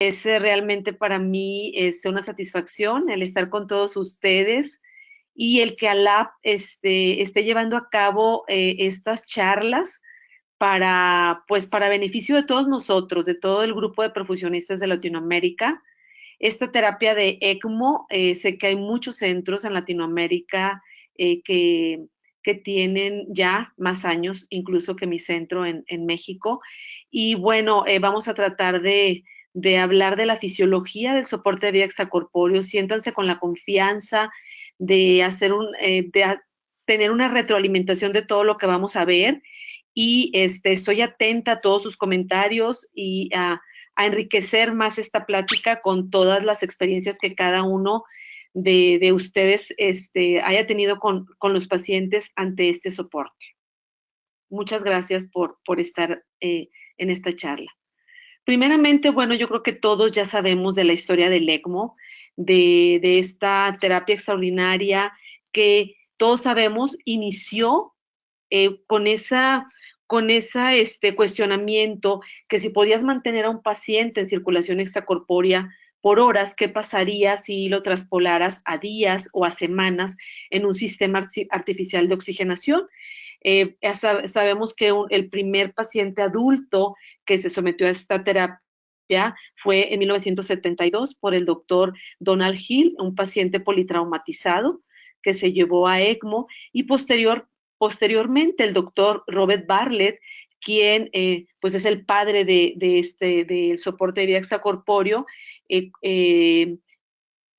Es realmente para mí una satisfacción el estar con todos ustedes y el que ALAP esté llevando a cabo estas charlas para, pues, para beneficio de todos nosotros, de todo el grupo de profesionistas de Latinoamérica. Esta terapia de ECMO, sé que hay muchos centros en Latinoamérica que tienen ya más años, incluso que mi centro en México. Y bueno, vamos a tratar de hablar de la fisiología del soporte de vida extracorpóreo. Siéntanse con la confianza de tener una retroalimentación de todo lo que vamos a ver. Y estoy atenta a todos sus comentarios y a enriquecer más esta plática con todas las experiencias que cada uno de ustedes haya tenido con los pacientes ante este soporte. Muchas gracias por estar en esta charla. Primeramente, bueno, yo creo que todos ya sabemos de la historia del ECMO, de esta terapia extraordinaria que todos sabemos inició con esa cuestionamiento que si podías mantener a un paciente en circulación extracorpórea por horas, ¿qué pasaría si lo traspolaras a días o a semanas en un sistema artificial de oxigenación? Sabemos que el primer paciente adulto que se sometió a esta terapia fue en 1972 por el doctor Donald Hill, un paciente politraumatizado que se llevó a ECMO y posteriormente el doctor Robert Bartlett, quien pues es el padre del soporte de vida extracorpóreo, eh, eh,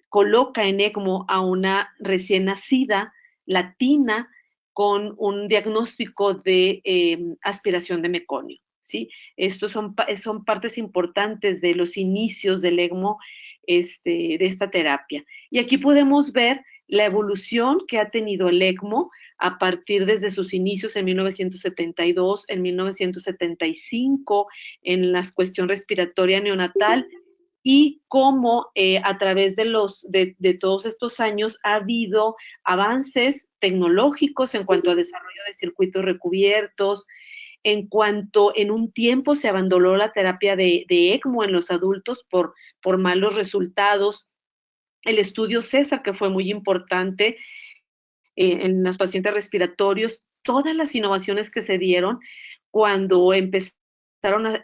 coloca en ECMO a una recién nacida latina con un diagnóstico de aspiración de meconio. ¿Sí? Estos son partes importantes de los inicios del ECMO, de esta terapia. Y aquí podemos ver la evolución que ha tenido el ECMO a partir desde sus inicios en 1972, en 1975, en la cuestión respiratoria neonatal, y cómo a través de todos estos años ha habido avances tecnológicos en cuanto a desarrollo de circuitos recubiertos, en cuanto en un tiempo se abandonó la terapia de ECMO en los adultos por malos resultados. El estudio César, que fue muy importante en los pacientes respiratorios, todas las innovaciones que se dieron cuando empezaron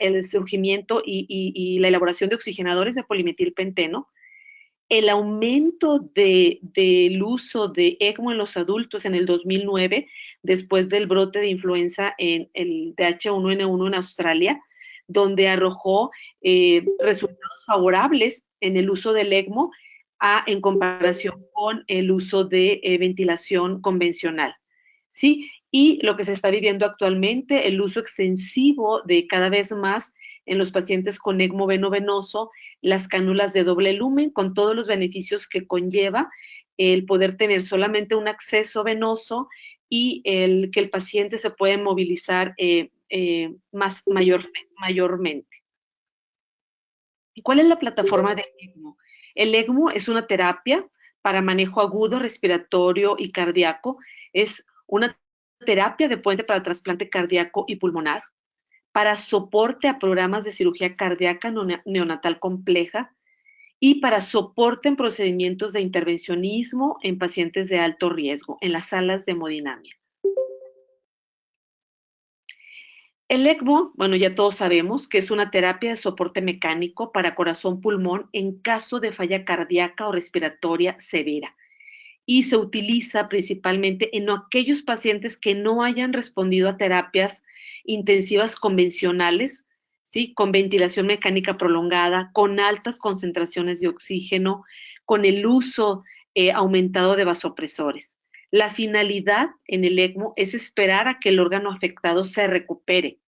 el surgimiento y la elaboración de oxigenadores de polimetilpenteno, el aumento del uso de ECMO en los adultos en el 2009, después del brote de influenza en el de H1N1 en Australia, donde arrojó resultados favorables en el uso del ECMO en comparación con el uso de ventilación convencional. ¿Sí? Y lo que se está viviendo actualmente, el uso extensivo de cada vez más en los pacientes con ECMO veno-venoso, las cánulas de doble lumen, con todos los beneficios que conlleva el poder tener solamente un acceso venoso y que el paciente se puede movilizar mayormente. ¿Y cuál es la plataforma del ECMO? El ECMO es una terapia para manejo agudo, respiratorio y cardíaco. Es una terapia de puente para trasplante cardíaco y pulmonar, para soporte a programas de cirugía cardíaca neonatal compleja y para soporte en procedimientos de intervencionismo en pacientes de alto riesgo, en las salas de hemodinamia. El ECMO, bueno, ya todos sabemos que es una terapia de soporte mecánico para corazón-pulmón en caso de falla cardíaca o respiratoria severa y se utiliza principalmente en aquellos pacientes que no hayan respondido a terapias intensivas convencionales, ¿sí? Con ventilación mecánica prolongada, con altas concentraciones de oxígeno, con el uso aumentado de vasopresores. La finalidad en el ECMO es esperar a que el órgano afectado se recupere,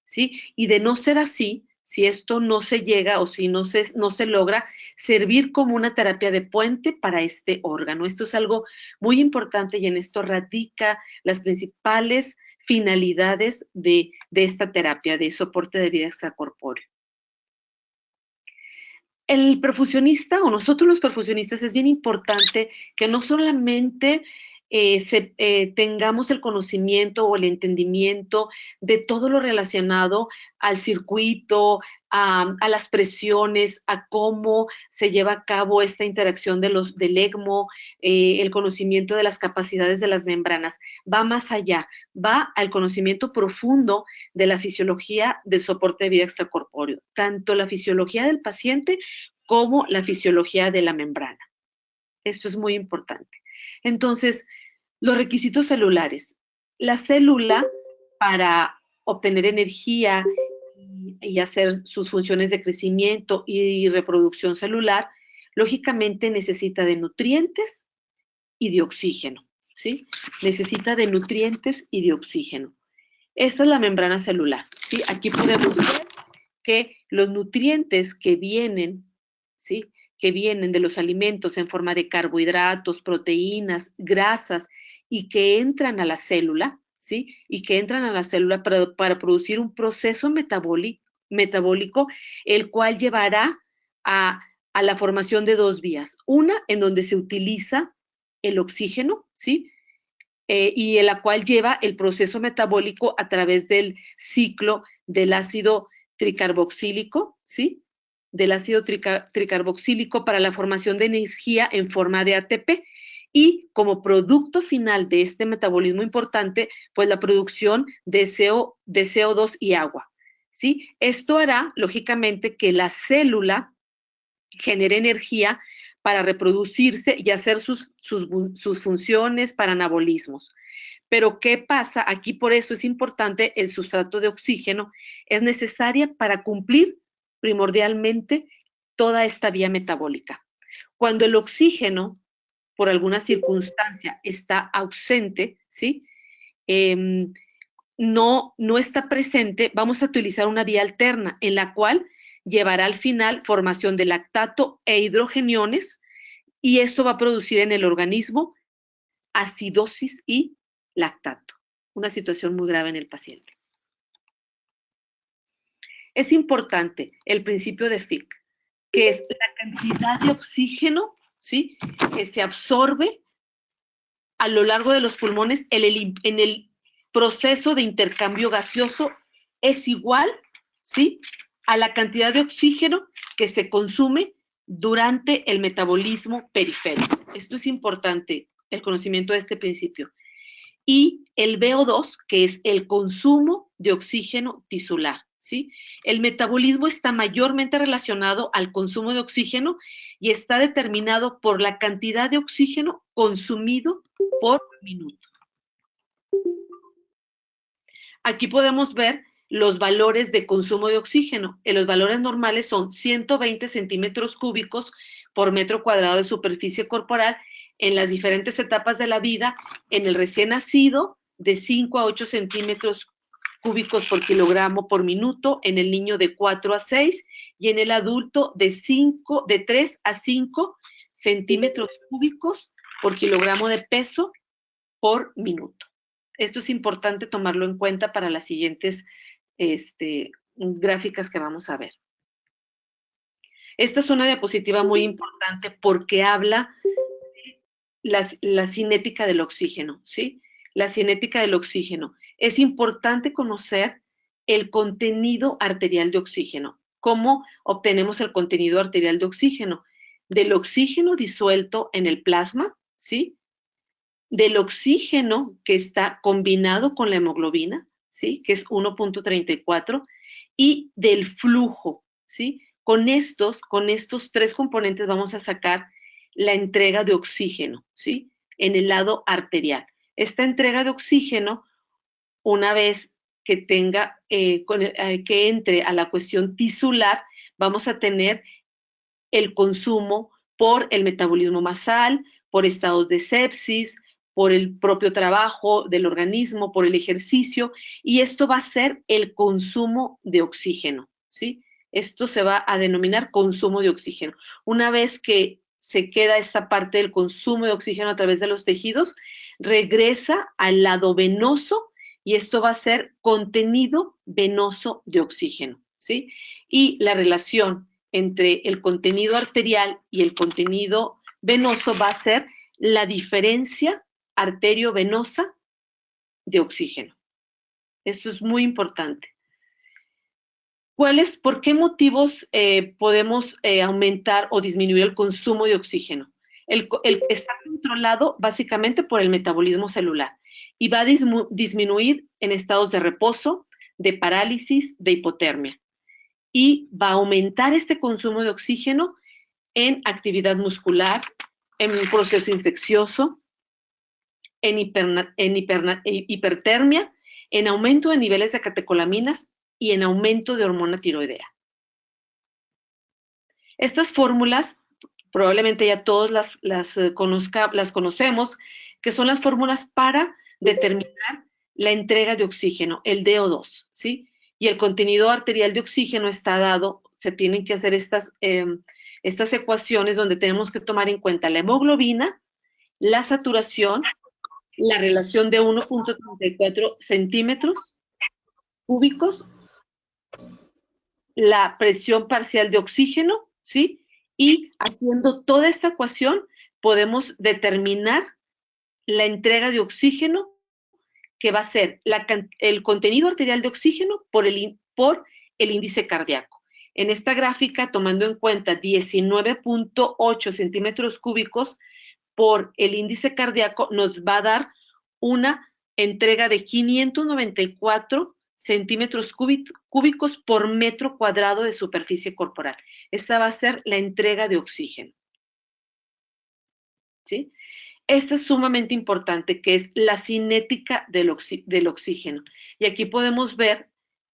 ¿sí? Y de no ser así, si esto no se llega o si no se logra, servir como una terapia de puente para este órgano. Esto es algo muy importante y en esto radica las principales finalidades de esta terapia de soporte de vida extracorpóreo. El perfusionista o nosotros los perfusionistas es bien importante que no solamente tengamos el conocimiento o el entendimiento de todo lo relacionado al circuito, a las presiones, a cómo se lleva a cabo esta interacción del ECMO, el conocimiento de las capacidades de las membranas. Va más allá, va al conocimiento profundo de la fisiología del soporte de vida extracorpóreo, tanto la fisiología del paciente como la fisiología de la membrana. Esto es muy importante. Entonces, los requisitos celulares. La célula, para obtener energía y hacer sus funciones de crecimiento y reproducción celular, lógicamente necesita de nutrientes y de oxígeno, ¿sí? Necesita de nutrientes y de oxígeno. Esta es la membrana celular, ¿sí? Aquí podemos ver que los nutrientes que vienen, ¿sí? Que vienen de los alimentos en forma de carbohidratos, proteínas, grasas y que entran a la célula, ¿sí? Y que entran a la célula para producir un proceso metabólico, el cual llevará a la formación de dos vías. Una en donde se utiliza el oxígeno, ¿sí? Y en la cual lleva el proceso metabólico a través del ciclo del ácido tricarboxílico, ¿sí? Del ácido tricarboxílico para la formación de energía en forma de ATP y como producto final de este metabolismo importante, pues la producción de CO2 y agua, ¿sí? Esto hará, lógicamente, que la célula genere energía para reproducirse y hacer sus funciones para anabolismos. Pero ¿qué pasa? Aquí por eso es importante el sustrato de oxígeno, es necesaria para cumplir primordialmente toda esta vía metabólica. Cuando el oxígeno, por alguna circunstancia, está ausente, ¿sí? No está presente, vamos a utilizar una vía alterna en la cual llevará al final formación de lactato e hidrogeniones y esto va a producir en el organismo acidosis y lactato, una situación muy grave en el paciente. Es importante el principio de Fick, que es la cantidad de oxígeno, ¿sí?, que se absorbe a lo largo de los pulmones en el proceso de intercambio gaseoso es igual, ¿sí?, a la cantidad de oxígeno que se consume durante el metabolismo periférico. Esto es importante, el conocimiento de este principio. Y el VO2, que es el consumo de oxígeno tisular, ¿sí? El metabolismo está mayormente relacionado al consumo de oxígeno y está determinado por la cantidad de oxígeno consumido por minuto. Aquí podemos ver los valores de consumo de oxígeno. Los valores normales son 120 centímetros cúbicos por metro cuadrado de superficie corporal en las diferentes etapas de la vida, en el recién nacido de 5 a 8 centímetros cúbicos por kilogramo por minuto, en el niño de 4 a 6 y en el adulto de 3 a 5 centímetros cúbicos por kilogramo de peso por minuto. Esto es importante tomarlo en cuenta para las siguientes gráficas que vamos a ver. Esta es una diapositiva muy importante porque habla de la cinética del oxígeno, ¿sí? La cinética del oxígeno. Es importante conocer el contenido arterial de oxígeno. ¿Cómo obtenemos el contenido arterial de oxígeno? Del oxígeno disuelto en el plasma, ¿sí? Del oxígeno que está combinado con la hemoglobina, ¿sí?, que es 1.34, y del flujo, ¿sí? Con estos tres componentes vamos a sacar la entrega de oxígeno, ¿sí?, en el lado arterial. Esta entrega de oxígeno, una vez que que entre a la cuestión tisular, vamos a tener el consumo por el metabolismo basal, por estados de sepsis, por el propio trabajo del organismo, por el ejercicio, y esto va a ser el consumo de oxígeno, ¿sí? Esto se va a denominar consumo de oxígeno. Una vez que se queda esta parte del consumo de oxígeno a través de los tejidos, regresa al lado venoso y esto va a ser contenido venoso de oxígeno, ¿sí? Y la relación entre el contenido arterial y el contenido venoso va a ser la diferencia arteriovenosa de oxígeno. Eso es muy importante. ¿Por qué motivos podemos aumentar o disminuir el consumo de oxígeno? Está controlado básicamente por el metabolismo celular y va a disminuir en estados de reposo, de parálisis, de hipotermia. Y va a aumentar este consumo de oxígeno en actividad muscular, en un proceso infeccioso, en hipertermia, en aumento de niveles de catecolaminas y en aumento de hormona tiroidea. Estas fórmulas, probablemente ya todos las conocemos, que son las fórmulas para determinar la entrega de oxígeno, el DO2, ¿sí? Y el contenido arterial de oxígeno está dado, se tienen que hacer estas ecuaciones donde tenemos que tomar en cuenta la hemoglobina, la saturación, la relación de 1.34 centímetros cúbicos, la presión parcial de oxígeno, ¿sí? Y haciendo toda esta ecuación podemos determinar la entrega de oxígeno que va a ser el contenido arterial de oxígeno por el índice cardíaco. En esta gráfica, tomando en cuenta 19.8 centímetros cúbicos por el índice cardíaco, nos va a dar una entrega de 594 centímetros cúbicos por metro cuadrado de superficie corporal. Esta va a ser la entrega de oxígeno. ¿Sí? Esta es sumamente importante, que es la cinética del oxígeno. Y aquí podemos ver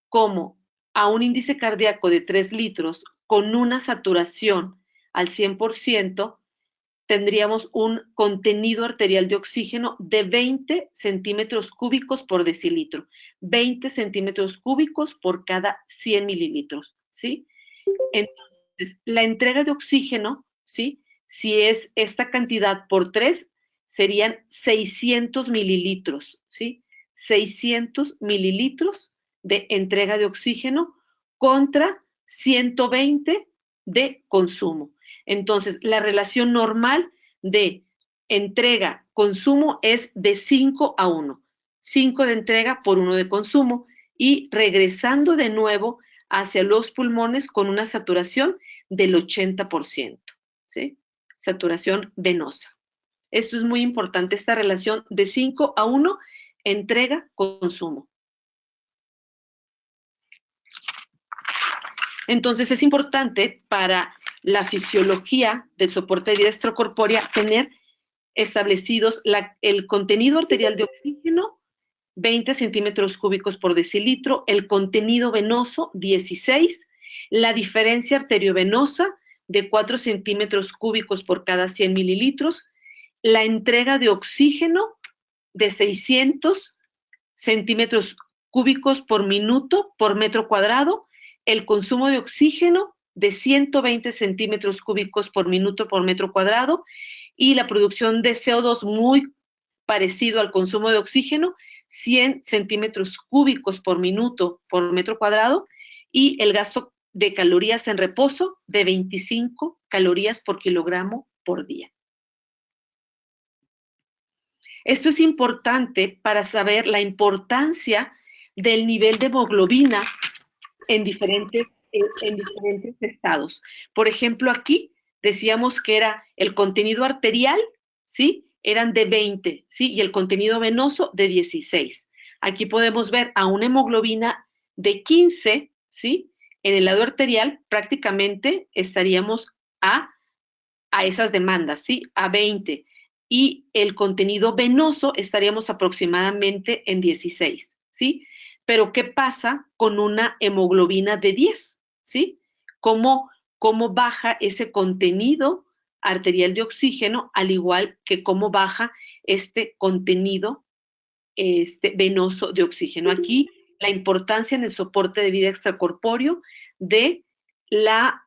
cómo a un índice cardíaco de 3 litros con una saturación al 100%, tendríamos un contenido arterial de oxígeno de 20 centímetros cúbicos por decilitro, 20 centímetros cúbicos por cada 100 mililitros, ¿sí? Entonces, la entrega de oxígeno, ¿sí? Si es esta cantidad por 3, serían 600 mililitros, ¿sí? 600 mililitros de entrega de oxígeno contra 120 de consumo. Entonces, la relación normal de entrega-consumo es de 5 a 1. 5 de entrega por 1 de consumo y regresando de nuevo hacia los pulmones con una saturación del 80%, ¿sí? Saturación venosa. Esto es muy importante, esta relación de 5 a 1, entrega-consumo. Entonces, es importante para la fisiología del soporte de vida extracorpórea tener establecidos el contenido arterial de oxígeno, 20 centímetros cúbicos por decilitro, el contenido venoso, 16, la diferencia arteriovenosa de 4 centímetros cúbicos por cada 100 mililitros, la entrega de oxígeno de 600 centímetros cúbicos por minuto por metro cuadrado, el consumo de oxígeno de 120 centímetros cúbicos por minuto por metro cuadrado y la producción de CO2 muy parecido al consumo de oxígeno, 100 centímetros cúbicos por minuto por metro cuadrado y el gasto de calorías en reposo de 25 calorías por kilogramo por día. Esto es importante para saber la importancia del nivel de hemoglobina en diferentes estados. Por ejemplo, aquí decíamos que era el contenido arterial, ¿sí? Eran de 20, ¿sí? Y el contenido venoso de 16. Aquí podemos ver a una hemoglobina de 15, ¿sí? En el lado arterial prácticamente estaríamos a esas demandas, ¿sí? A 20. Y el contenido venoso estaríamos aproximadamente en 16, ¿sí? Pero ¿qué pasa con una hemoglobina de 10? ¿Sí? ¿Cómo baja ese contenido arterial de oxígeno, al igual que cómo baja este contenido venoso de oxígeno? Aquí la importancia en el soporte de vida extracorpóreo de la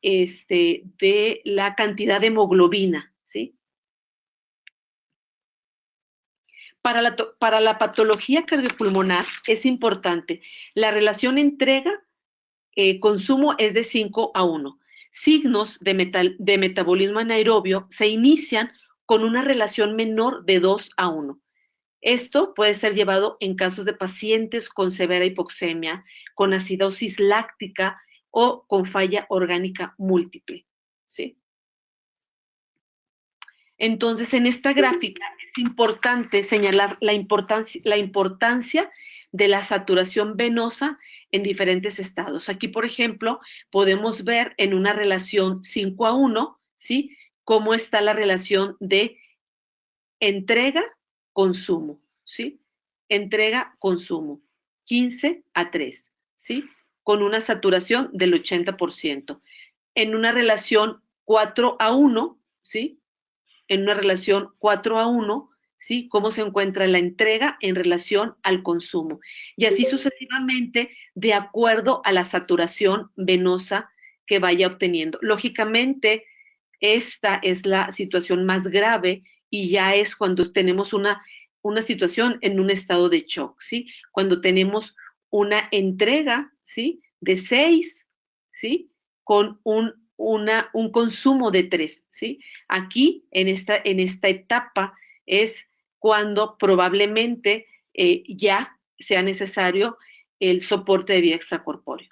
cantidad de hemoglobina, ¿sí? Para la patología cardiopulmonar es importante. La relación entrega-consumo es de 5 a 1. Signos de metabolismo anaerobio se inician con una relación menor de 2 a 1. Esto puede ser llevado en casos de pacientes con severa hipoxemia, con acidosis láctica o con falla orgánica múltiple, ¿sí? Entonces, en esta gráfica es importante señalar la importancia de la saturación venosa en diferentes estados. Aquí, por ejemplo, podemos ver en una relación 5:1, ¿sí? Cómo está la relación de entrega-consumo, ¿sí? Entrega-consumo, 15:3, ¿sí? Con una saturación del 80%. En una relación 4:1, ¿sí? En una relación 4:1, ¿sí? Cómo se encuentra la entrega en relación al consumo. Y así sucesivamente, de acuerdo a la saturación venosa que vaya obteniendo. Lógicamente, esta es la situación más grave y ya es cuando tenemos una situación en un estado de shock, ¿sí? Cuando tenemos una entrega, ¿sí? De 6, ¿sí? Con un consumo de 3, ¿sí? Aquí, en esta etapa, es cuando probablemente ya sea necesario el soporte de vía extracorpóreo.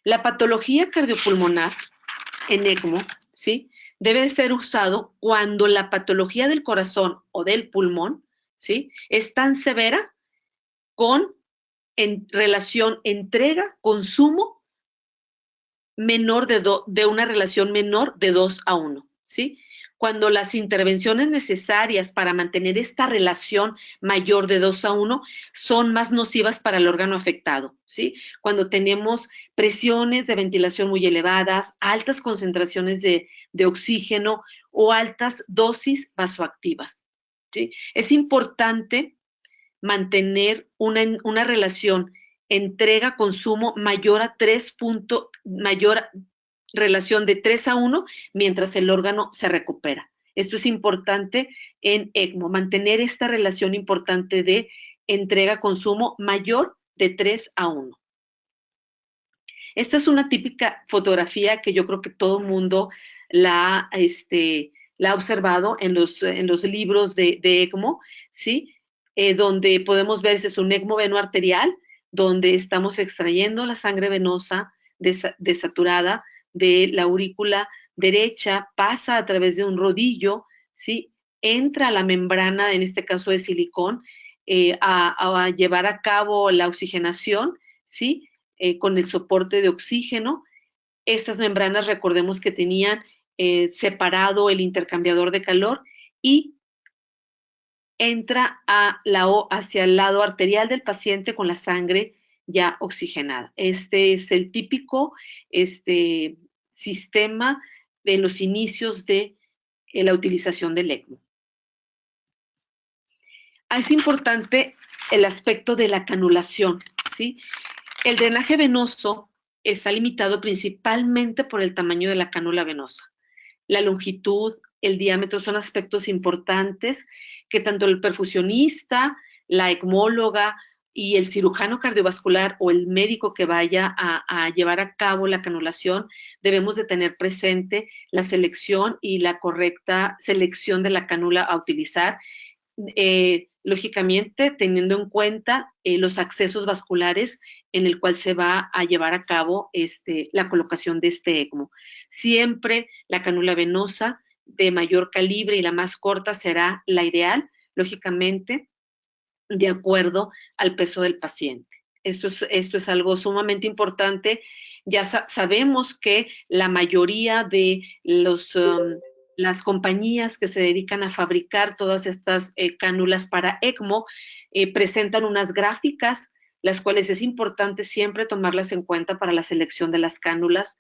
La patología cardiopulmonar en ECMO, ¿sí? Debe ser usado cuando la patología del corazón o del pulmón, ¿sí? Es tan severa con en relación entrega-consumo menor de una relación menor de 2:1, ¿sí? Cuando las intervenciones necesarias para mantener esta relación mayor de 2:1 son más nocivas para el órgano afectado, ¿sí? Cuando tenemos presiones de ventilación muy elevadas, altas concentraciones de oxígeno o altas dosis vasoactivas, ¿sí? Es importante mantener una relación entrega-consumo mayor a 3 puntos, mayor relación de 3:1 mientras el órgano se recupera. Esto es importante en ECMO, mantener esta relación importante de entrega-consumo mayor de 3:1. Esta es una típica fotografía que yo creo que todo el mundo la ha observado en los libros de ECMO, ¿sí? Donde podemos ver, ese es un ECMO veno arterial, donde estamos extrayendo la sangre venosa desaturada de la aurícula derecha, pasa a través de un rodillo, ¿sí? Entra a la membrana, en este caso de silicón, a llevar a cabo la oxigenación, ¿sí? Con el soporte de oxígeno. Estas membranas, recordemos que tenían separado el intercambiador de calor y entra hacia el lado arterial del paciente con la sangre ya oxigenada. Este es el típico sistema de los inicios de la utilización del ECMO. Es importante el aspecto de la canulación, ¿sí? El drenaje venoso está limitado principalmente por el tamaño de la cánula venosa. La longitud, el diámetro son aspectos importantes que tanto el perfusionista, la ecmóloga y el cirujano cardiovascular o el médico que vaya a llevar a cabo la canulación debemos de tener presente la selección y la correcta selección de la cánula a utilizar, lógicamente teniendo en cuenta los accesos vasculares en el cual se va a llevar a cabo la colocación de este ECMO. Siempre la cánula venosa de mayor calibre y la más corta será la ideal, lógicamente, de acuerdo al peso del paciente. Esto es algo sumamente importante. Ya sabemos que la mayoría de las compañías que se dedican a fabricar todas estas cánulas para ECMO presentan unas gráficas, las cuales es importante siempre tomarlas en cuenta para la selección de las cánulas,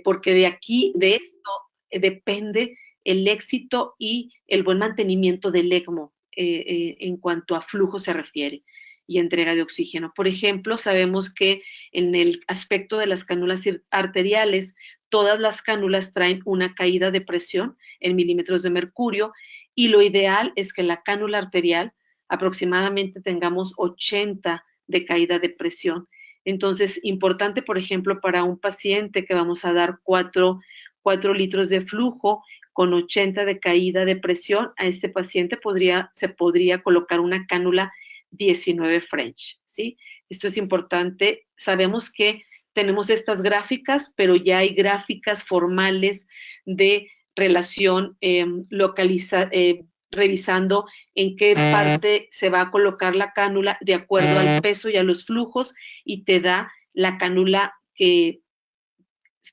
porque de esto depende el éxito y el buen mantenimiento del ECMO en cuanto a flujo se refiere y entrega de oxígeno. Por ejemplo, sabemos que en el aspecto de las cánulas arteriales, todas las cánulas traen una caída de presión en milímetros de mercurio y lo ideal es que la cánula arterial aproximadamente tengamos 80 de caída de presión. Entonces, importante, por ejemplo, para un paciente que vamos a dar 4 litros de flujo con 80 de caída de presión, a este paciente se podría colocar una cánula 19 French, ¿sí? Esto es importante. Sabemos que tenemos estas gráficas, pero ya hay gráficas formales de relación revisando en qué parte se va a colocar la cánula de acuerdo al peso y a los flujos, y te da la cánula que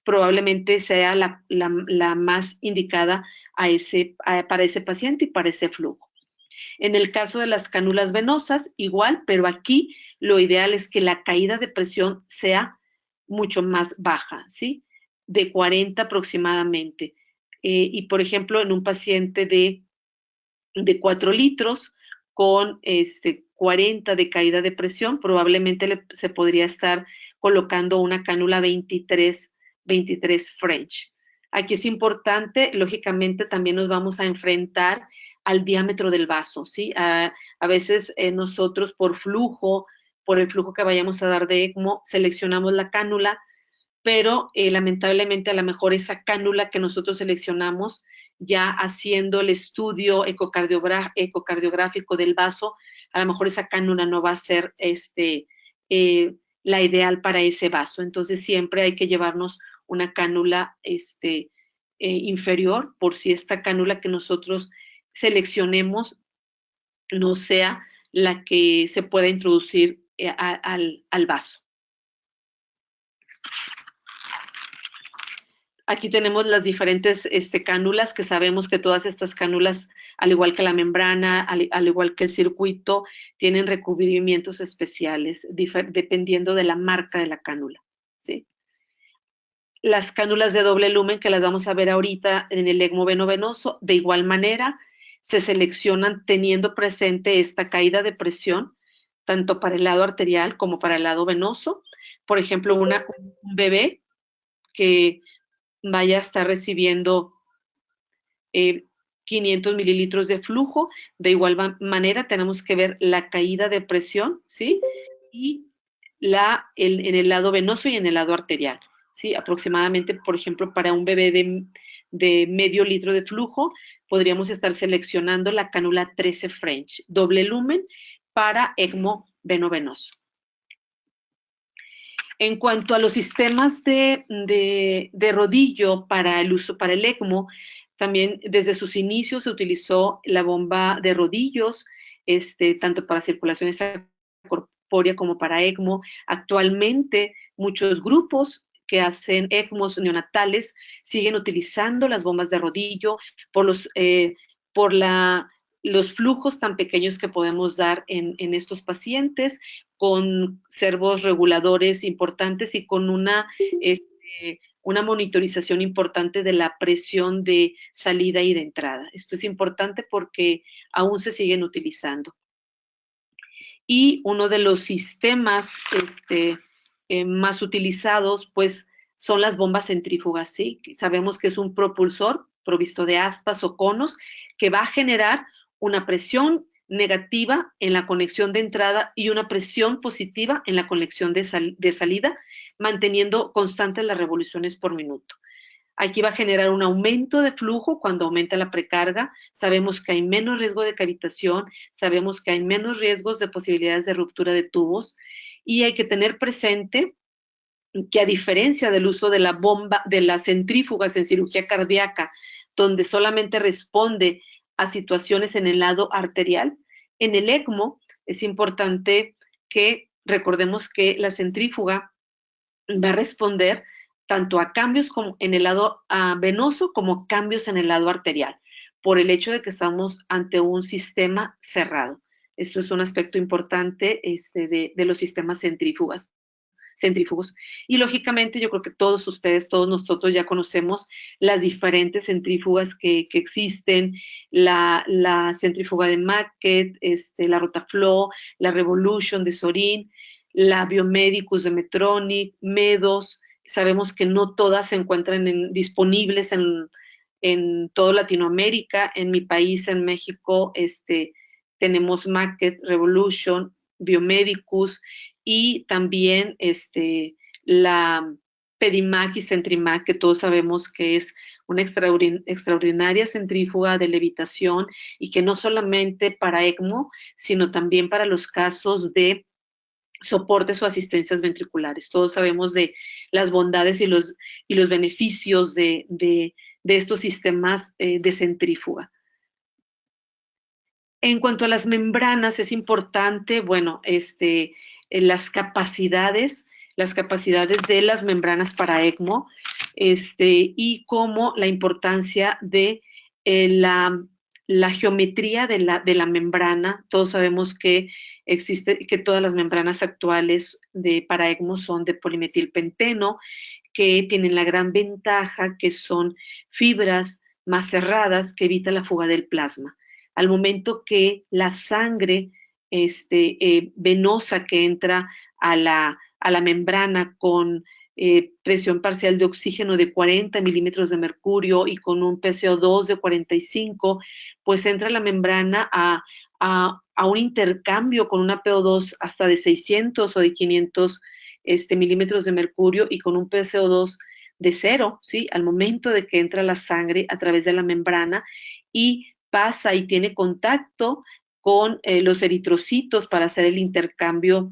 probablemente sea la más indicada para ese paciente y para ese flujo. En el caso de las cánulas venosas, igual, pero aquí lo ideal es que la caída de presión sea mucho más baja, ¿sí? De 40 aproximadamente. Y, por ejemplo, en un paciente de 4 litros con 40 de caída de presión, probablemente se podría estar colocando una cánula 23 French. Aquí es importante, lógicamente también nos vamos a enfrentar al diámetro del vaso, ¿sí? A veces nosotros por el flujo que vayamos a dar de ECMO, seleccionamos la cánula, pero lamentablemente a lo mejor esa cánula que nosotros seleccionamos, ya haciendo el estudio ecocardiográfico del vaso, a lo mejor esa cánula no va a ser la ideal para ese vaso. Entonces siempre hay que llevarnos una cánula inferior, por si esta cánula que nosotros seleccionemos no sea la que se pueda introducir al vaso. Aquí tenemos las diferentes cánulas, que sabemos que todas estas cánulas, al igual que la membrana, al igual que el circuito, tienen recubrimientos especiales, dependiendo de la marca de la cánula, ¿sí? Las cánulas de doble lumen, que las vamos a ver ahorita en el ECMO venovenoso, de igual manera, se seleccionan teniendo presente esta caída de presión, tanto para el lado arterial como para el lado venoso. Por ejemplo, un bebé que vaya a estar recibiendo 500 mililitros de flujo. De igual manera, tenemos que ver la caída de presión, ¿sí? Y en el lado venoso y en el lado arterial, ¿sí? Aproximadamente, por ejemplo, para un bebé de medio litro de flujo, podríamos estar seleccionando la cánula 13 French, doble lumen, para ECMO venovenoso. En cuanto a los sistemas de rodillo para el uso para el ECMO, también desde sus inicios se utilizó la bomba de rodillos, tanto para circulación extracorpórea como para ECMO. Actualmente, muchos grupos que hacen ECMOs neonatales siguen utilizando las bombas de rodillo por los flujos tan pequeños que podemos dar en estos pacientes, con servos reguladores importantes y con una monitorización importante de la presión de salida y de entrada. Esto es importante porque aún se siguen utilizando. Y uno de los sistemas más utilizados, pues, son las bombas centrífugas, ¿sí? Sabemos que es un propulsor provisto de aspas o conos que va a generar una presión negativa en la conexión de entrada y una presión positiva en la conexión de salida, manteniendo constantes las revoluciones por minuto. Aquí va a generar un aumento de flujo cuando aumenta la precarga. Sabemos que hay menos riesgo de cavitación, sabemos que hay menos riesgos de posibilidades de ruptura de tubos, y hay que tener presente que, a diferencia del uso de la bomba, de las centrífugas en cirugía cardíaca, donde solamente responde a situaciones en el lado arterial, en el ECMO es importante que recordemos que la centrífuga va a responder tanto a cambios como en el lado venoso como cambios en el lado arterial, por el hecho de que estamos ante un sistema cerrado. Esto es un aspecto importante de los sistemas centrífugos. Y lógicamente yo creo que todos ustedes, todos nosotros ya conocemos las diferentes centrífugas que existen, la centrífuga de Mackett, la Rotaflow, la Revolution de Sorin, la Biomedicus de Medtronic, Medos. Sabemos que no todas se encuentran disponibles en toda Latinoamérica. En mi país, en México, tenemos Mackett, Revolution, Biomedicus, y también la Pedimac y Centrimac, que todos sabemos que es una extraordinaria centrífuga de levitación y que no solamente para ECMO, sino también para los casos de soportes o asistencias ventriculares. Todos sabemos de las bondades y los beneficios de estos sistemas de centrífuga. En cuanto a las membranas, es importante, bueno, las capacidades de las membranas para ECMO, y cómo la importancia de la geometría de la membrana. Todos sabemos que existe, que todas las membranas actuales para ECMO son de polimetilpenteno, que tienen la gran ventaja que son fibras más cerradas que evita la fuga del plasma. Al momento que la sangre venosa que entra a la membrana con presión parcial de oxígeno de 40 milímetros de mercurio y con un PCO2 de 45, pues entra a la membrana a un intercambio con una PO2 hasta de 600 o de 500 milímetros de mercurio y con un PCO2 de cero, ¿sí? Al momento de que entra la sangre a través de la membrana y pasa y tiene contacto con los eritrocitos para hacer el intercambio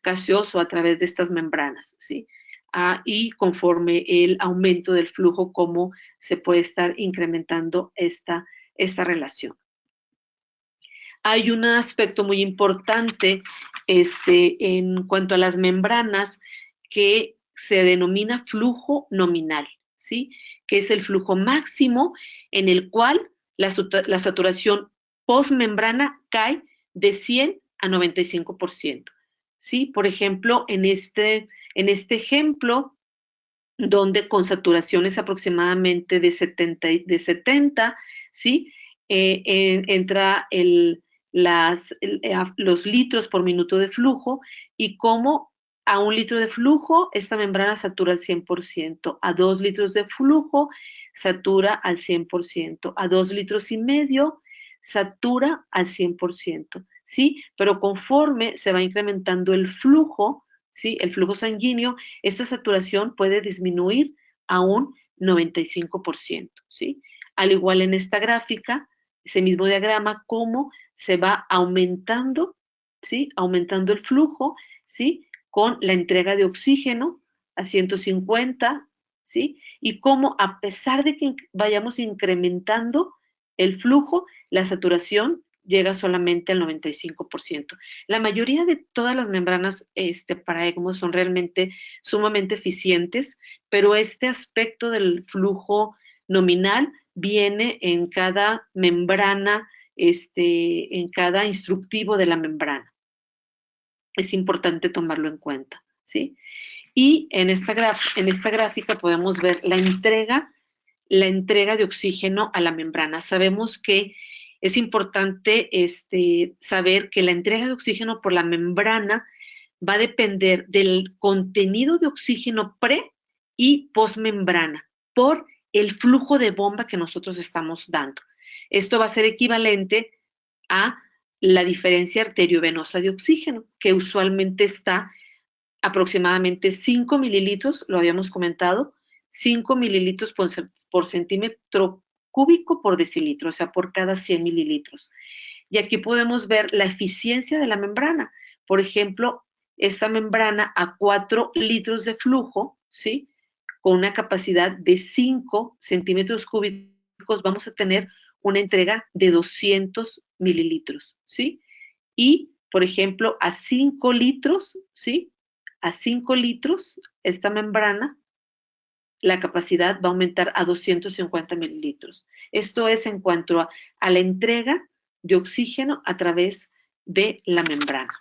gaseoso a través de estas membranas, ¿sí? Y conforme el aumento del flujo, cómo se puede estar incrementando esta relación. Hay un aspecto muy importante en cuanto a las membranas que se denomina flujo nominal, ¿sí? Que es el flujo máximo en el cual la saturación postmembrana cae de 100 a 95%, ¿sí? Por ejemplo, en este ejemplo, donde con saturaciones aproximadamente de 70, ¿sí? Entra los litros por minuto de flujo y como a 1 litro de flujo esta membrana satura al 100%, a 2 litros de flujo satura al 100%, a 2 litros y medio satura al 100%, ¿sí? Pero conforme se va incrementando el flujo, ¿sí? El flujo sanguíneo, esta saturación puede disminuir a un 95%, ¿sí? Al igual en esta gráfica, ese mismo diagrama, cómo se va aumentando, ¿sí? Aumentando el flujo, ¿sí? Con la entrega de oxígeno a 150, ¿sí? Y cómo a pesar de que vayamos incrementando el flujo, la saturación llega solamente al 95%. La mayoría de todas las membranas para ECMO son realmente sumamente eficientes, pero este aspecto del flujo nominal viene en cada membrana, en cada instructivo de la membrana. Es importante tomarlo en cuenta, ¿sí? Y en esta gráfica podemos ver la entrega de oxígeno a la membrana. Sabemos que es importante saber que la entrega de oxígeno por la membrana va a depender del contenido de oxígeno pre y postmembrana por el flujo de bomba que nosotros estamos dando. Esto va a ser equivalente a la diferencia arteriovenosa de oxígeno, que usualmente está aproximadamente 5 mililitros, lo habíamos comentado, 5 mililitros por centímetro cúbico por decilitro, o sea, por cada 100 mililitros. Y aquí podemos ver la eficiencia de la membrana. Por ejemplo, esta membrana a 4 litros de flujo, ¿sí? Con una capacidad de 5 centímetros cúbicos, vamos a tener una entrega de 200 mililitros, ¿sí? Y, por ejemplo, a 5 litros, ¿sí? A 5 litros, esta membrana, la capacidad va a aumentar a 250 mililitros. Esto es en cuanto a la entrega de oxígeno a través de la membrana.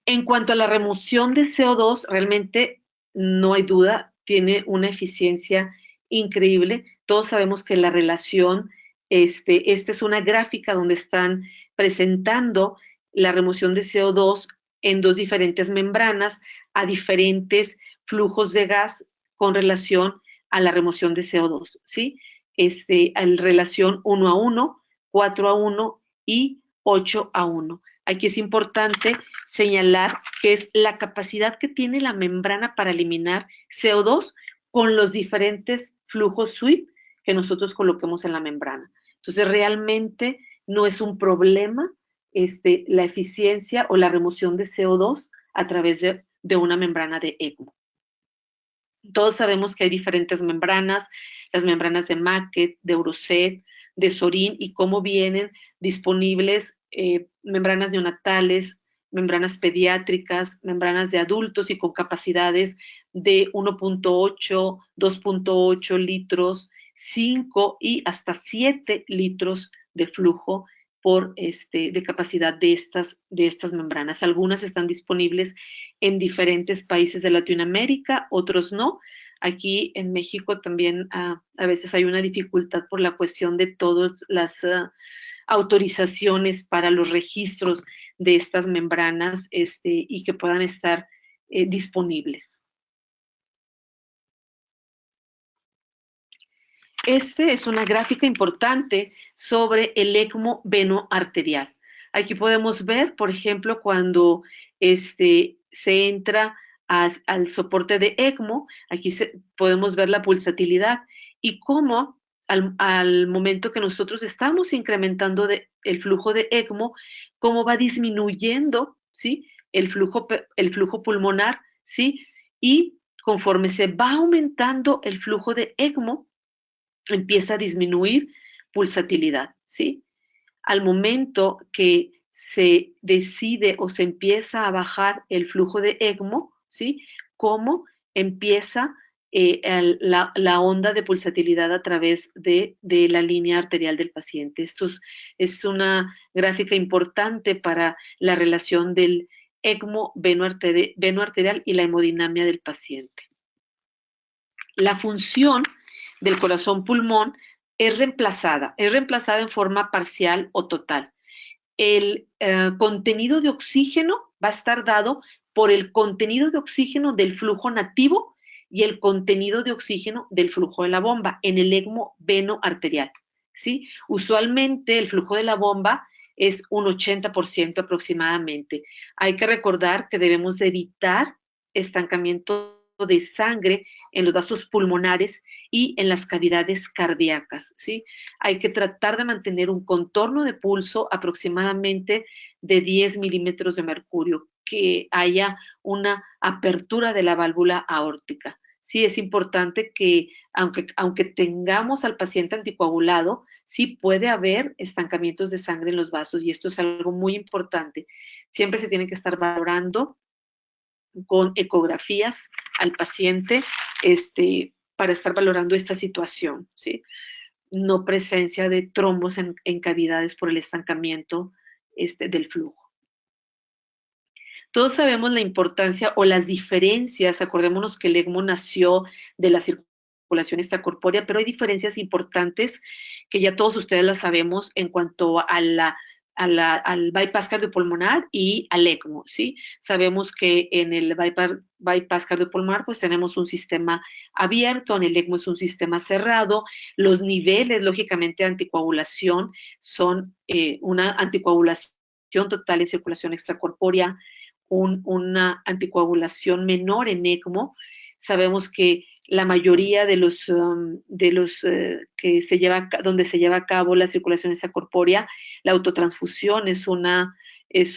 En cuanto a la remoción de CO2, realmente no hay duda, tiene una eficiencia increíble. Todos sabemos que la relación, esta es una gráfica donde están presentando la remoción de CO2 en dos diferentes membranas a diferentes flujos de gas con relación a la remoción de CO2, ¿sí? En relación 1 a 1, 4 a 1 y 8 a 1. aquí es importante señalar que es la capacidad que tiene la membrana para eliminar CO2 con los diferentes flujos sweep que nosotros coloquemos en la membrana. Entonces, realmente no es un problema la eficiencia o la remoción de CO2 a través de una membrana de ECMO. Todos sabemos que hay diferentes membranas, las membranas de Maquet, de Eurocet, de Sorin, y cómo vienen disponibles membranas neonatales, membranas pediátricas, membranas de adultos y con capacidades de 1.8, 2.8 litros, 5 y hasta 7 litros de flujo por de capacidad de estas membranas. Algunas están disponibles en diferentes países de Latinoamérica, otros no. Aquí en México también a veces hay una dificultad por la cuestión de todas las autorizaciones para los registros de estas membranas y que puedan estar disponibles. Es una gráfica importante sobre el ECMO venoarterial. Aquí podemos ver, por ejemplo, cuando se entra al soporte de ECMO, aquí podemos ver la pulsatilidad y cómo al momento que nosotros estamos incrementando el flujo de ECMO, cómo va disminuyendo, ¿sí? el flujo pulmonar, ¿sí? Y conforme se va aumentando el flujo de ECMO, empieza a disminuir pulsatilidad, ¿sí? Al momento que se decide o se empieza a bajar el flujo de ECMO, ¿sí? Cómo empieza la onda de pulsatilidad a través de la línea arterial del paciente. Esto es una gráfica importante para la relación del ECMO venoarterial y la hemodinamia del paciente. La función del corazón-pulmón es reemplazada en forma parcial o total. El contenido de oxígeno va a estar dado por el contenido de oxígeno del flujo nativo y el contenido de oxígeno del flujo de la bomba en el ECMO venoarterial, ¿sí? Usualmente el flujo de la bomba es un 80% aproximadamente. Hay que recordar que debemos de evitar estancamiento de sangre en los vasos pulmonares y en las cavidades cardíacas, ¿sí? Hay que tratar de mantener un contorno de pulso aproximadamente de 10 milímetros de mercurio, que haya una apertura de la válvula aórtica. Sí, es importante que, aunque tengamos al paciente anticoagulado, sí puede haber estancamientos de sangre en los vasos y esto es algo muy importante. Siempre se tiene que estar valorando con ecografías al paciente para estar valorando esta situación, ¿sí? No presencia de trombos en cavidades por el estancamiento del flujo. Todos sabemos la importancia o las diferencias, acordémonos que el ECMO nació de la circulación extracorpórea, pero hay diferencias importantes que ya todos ustedes las sabemos en cuanto a al bypass cardiopulmonar y al ECMO, ¿sí? Sabemos que en el bypass cardiopulmonar pues tenemos un sistema abierto, en el ECMO es un sistema cerrado, los niveles, lógicamente, de anticoagulación son una anticoagulación total en circulación extracorpórea, una anticoagulación menor en ECMO. Sabemos que la mayoría de los que donde se lleva a cabo la circulación extracorpórea, la autotransfusión es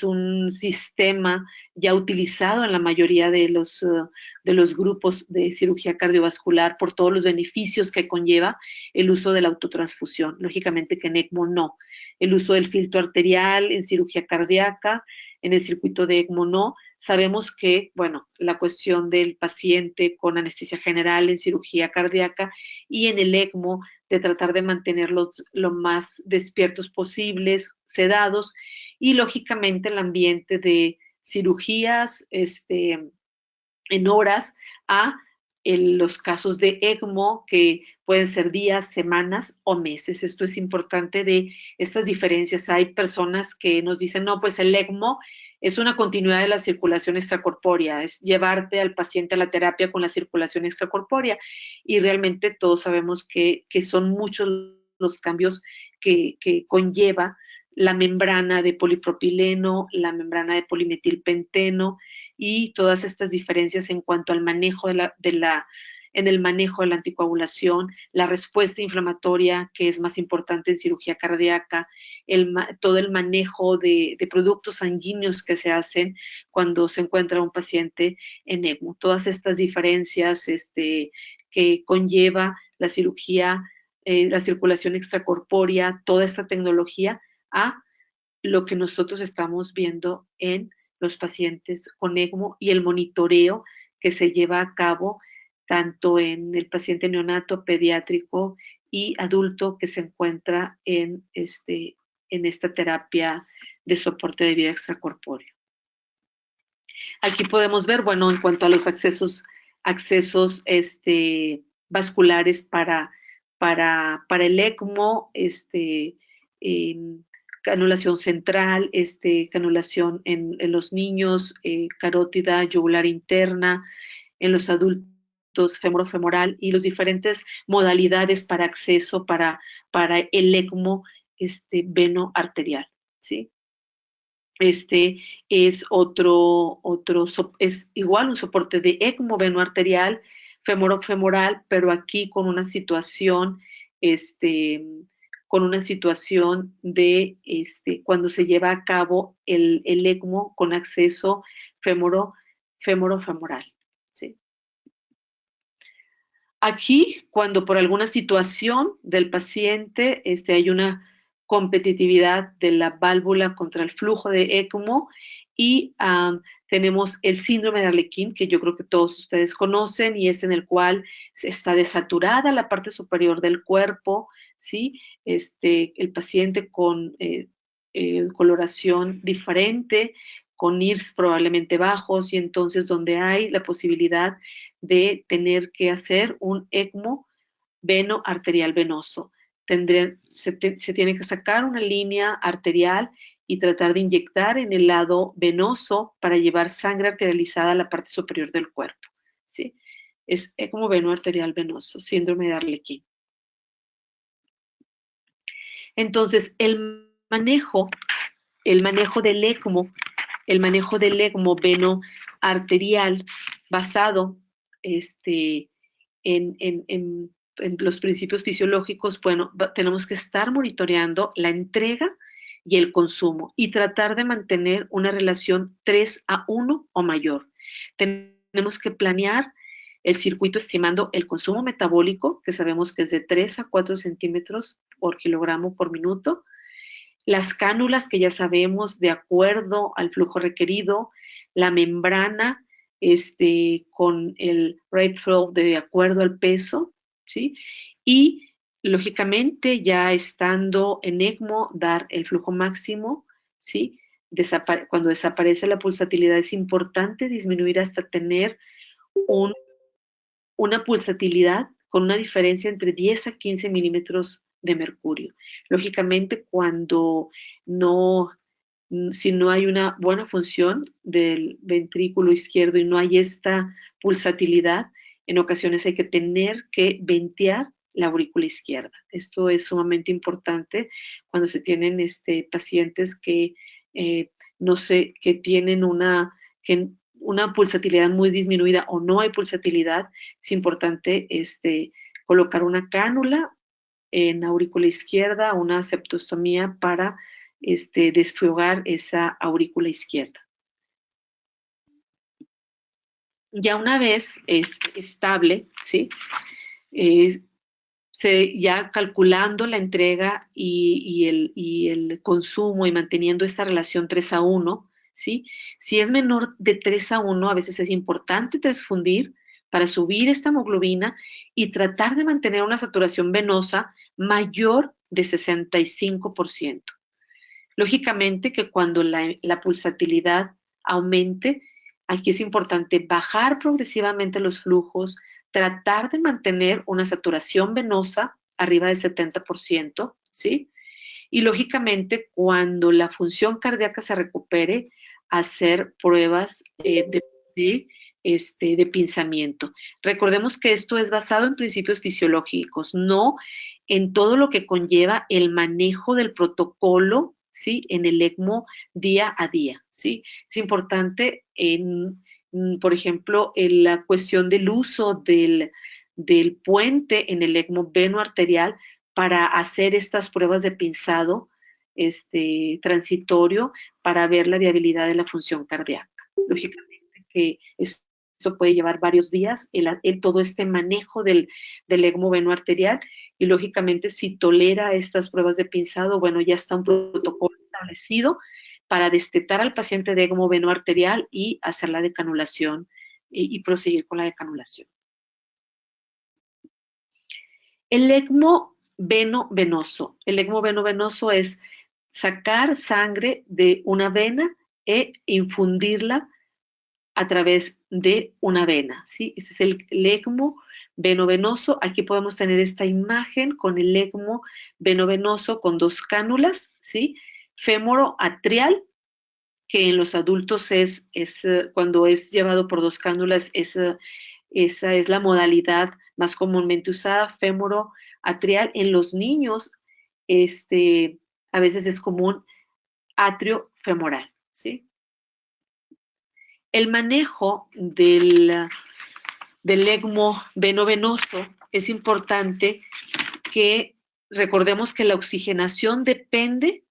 un sistema ya utilizado en la mayoría de los grupos de cirugía cardiovascular por todos los beneficios que conlleva el uso de la autotransfusión. Lógicamente que en ECMO no. El uso del filtro arterial en cirugía cardíaca, en el circuito de ECMO no. Sabemos que, bueno, la cuestión del paciente con anestesia general en cirugía cardíaca y en el ECMO de tratar de mantenerlos lo más despiertos posibles, sedados, y lógicamente el ambiente de cirugías en horas a los casos de ECMO que pueden ser días, semanas o meses. Esto es importante de estas diferencias. Hay personas que nos dicen, no, pues el ECMO es una continuidad de la circulación extracorpórea, es llevarte al paciente a la terapia con la circulación extracorpórea y realmente todos sabemos que son muchos los cambios que conlleva la membrana de polipropileno, la membrana de polimetilpenteno y todas estas diferencias en cuanto al manejo en el manejo de la anticoagulación, la respuesta inflamatoria, que es más importante en cirugía cardíaca, todo el manejo de productos sanguíneos que se hacen cuando se encuentra un paciente en ECMO. Todas estas diferencias que conlleva la cirugía, la circulación extracorpórea, toda esta tecnología a lo que nosotros estamos viendo en los pacientes con ECMO y el monitoreo que se lleva a cabo tanto en el paciente neonato, pediátrico y adulto que se encuentra en esta terapia de soporte de vida extracorpóreo. Aquí podemos ver, bueno, en cuanto a los accesos vasculares para el ECMO, canulación central, canulación en los niños, carótida, yugular interna, en los adultos, femorofemoral, y las diferentes modalidades para acceso para el ECMO veno arterial, ¿sí? Este es es igual un soporte de ECMO veno arterial, femorofemoral, pero aquí con una situación, de cuando se lleva a cabo el ECMO con acceso femorofemoral, ¿sí? Aquí, cuando por alguna situación del paciente hay una competitividad de la válvula contra el flujo de ECMO y tenemos el síndrome de Arlequín, que yo creo que todos ustedes conocen, y es en el cual está desaturada la parte superior del cuerpo, ¿sí? El paciente con coloración diferente, con IRS probablemente bajos, y entonces donde hay la posibilidad de tener que hacer un ECMO veno arterial venoso. Se tiene que sacar una línea arterial y tratar de inyectar en el lado venoso para llevar sangre arterializada a la parte superior del cuerpo, ¿sí? Es ECMO veno arterial venoso, síndrome de Arlequín. Entonces, el manejo del ECMO, veno arterial basado en los principios fisiológicos, bueno, tenemos que estar monitoreando la entrega y el consumo y tratar de mantener una relación 3:1 o mayor. Tenemos que planear el circuito estimando el consumo metabólico, que sabemos que es de 3 a 4 centímetros por kilogramo por minuto, las cánulas que ya sabemos de acuerdo al flujo requerido, la membrana con el rate flow de acuerdo al peso, ¿sí? Y lógicamente ya estando en ECMO, dar el flujo máximo, ¿sí? Cuando desaparece la pulsatilidad es importante disminuir hasta tener una pulsatilidad con una diferencia entre 10 a 15 milímetros de mercurio. Lógicamente, si no hay una buena función del ventrículo izquierdo y no hay esta pulsatilidad, en ocasiones hay que tener que ventear la aurícula izquierda. Esto es sumamente importante cuando se tienen pacientes que no sé, que tienen una pulsatilidad muy disminuida o no hay pulsatilidad. Es importante colocar una cánula en aurícula izquierda, una septostomía para desfogar esa aurícula izquierda. Ya una vez estable, ¿sí? Ya calculando la entrega y el consumo y manteniendo esta relación 3:1, ¿sí? Si es menor de 3:1, a veces es importante transfundir para subir esta hemoglobina y tratar de mantener una saturación venosa mayor de 65%. Lógicamente que cuando la pulsatilidad aumente, aquí es importante bajar progresivamente los flujos, tratar de mantener una saturación venosa arriba del 70%, ¿sí? Y lógicamente cuando la función cardíaca se recupere, hacer pruebas de pinzamiento. Recordemos que esto es basado en principios fisiológicos, no en todo lo que conlleva el manejo del protocolo ¿sí? En el ECMO día a día, ¿sí? Es importante, por ejemplo, en la cuestión del uso del puente en el ECMO venoarterial para hacer estas pruebas de pinzado transitorio para ver la viabilidad de la función cardíaca. Lógicamente que esto puede llevar varios días, todo este manejo del ECMO venoarterial, y lógicamente si tolera estas pruebas de pinzado, bueno, ya está un protocolo establecido para destetar al paciente de ECMO venoarterial y hacer la decanulación y proseguir con la decanulación. El ECMO venoso. El ECMO venoso es sacar sangre de una vena e infundirla a través de una vena, ¿sí? Ese es el ECMO venoso. Aquí podemos tener esta imagen con el ECMO venoso con dos cánulas, ¿sí? Fémoro atrial, que en los adultos cuando es llevado por dos cánulas, esa es la modalidad más comúnmente usada, fémoro atrial. En los niños, a veces es común atrio femoral, ¿sí? El manejo del ECMO venoso es importante que recordemos que la oxigenación depende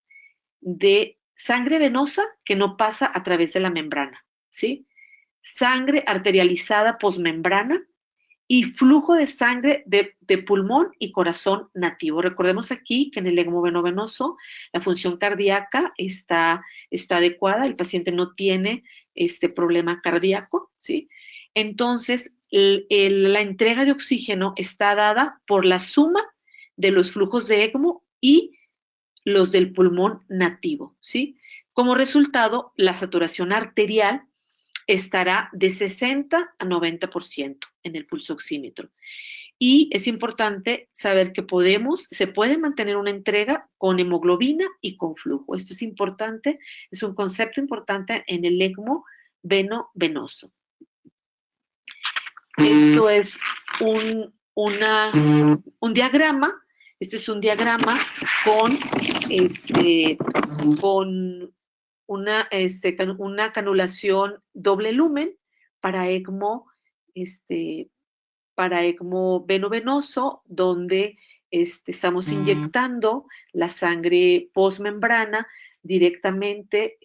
de sangre venosa que no pasa a través de la membrana, ¿sí? Sangre arterializada posmembrana y flujo de sangre de pulmón y corazón nativo. Recordemos aquí que en el ECMO venoso la función cardíaca está adecuada, el paciente no tiene este problema cardíaco, ¿sí? Entonces, la entrega de oxígeno está dada por la suma de los flujos de ECMO y los del pulmón nativo, ¿sí? Como resultado, la saturación arterial estará de 60 a 90% en el pulso oxímetro. Y es importante saber que se puede mantener una entrega con hemoglobina y con flujo. Esto es importante, es un concepto importante en el ECMO venoso. Esto es un diagrama. Este es un diagrama con una canulación doble lumen para ECMO, venoso, donde estamos inyectando la sangre posmembrana directamente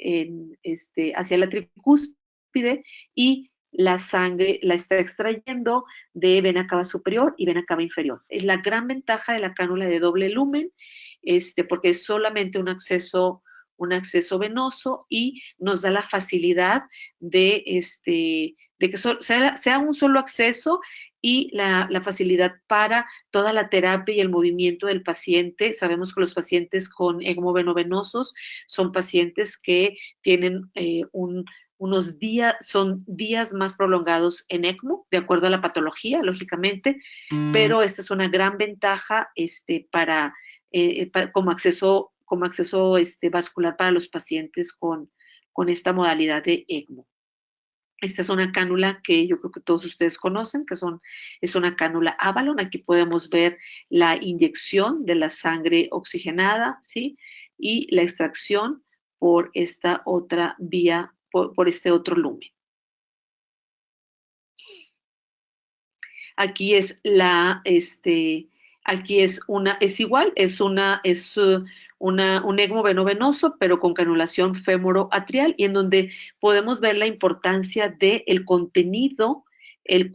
hacia la tricúspide, y la sangre la está extrayendo de vena cava superior y vena cava inferior. Es la gran ventaja de la cánula de doble lumen, porque es solamente un acceso venoso y nos da la facilidad de que sea un solo acceso, y la facilidad para toda la terapia y el movimiento del paciente. Sabemos que los pacientes con ECMO venosos son pacientes que tienen son días más prolongados en ECMO, de acuerdo a la patología, lógicamente, pero esta es una gran ventaja como acceso vascular para los pacientes con esta modalidad de ECMO. Esta es una cánula que yo creo que todos ustedes conocen, es una cánula Avalon. Aquí podemos ver la inyección de la sangre oxigenada, ¿sí? Y la extracción por esta otra vía, por este otro lumen. Aquí es igual, es un ECMO venoso, pero con canulación fémoro-atrial, y en donde podemos ver la importancia del contenido, de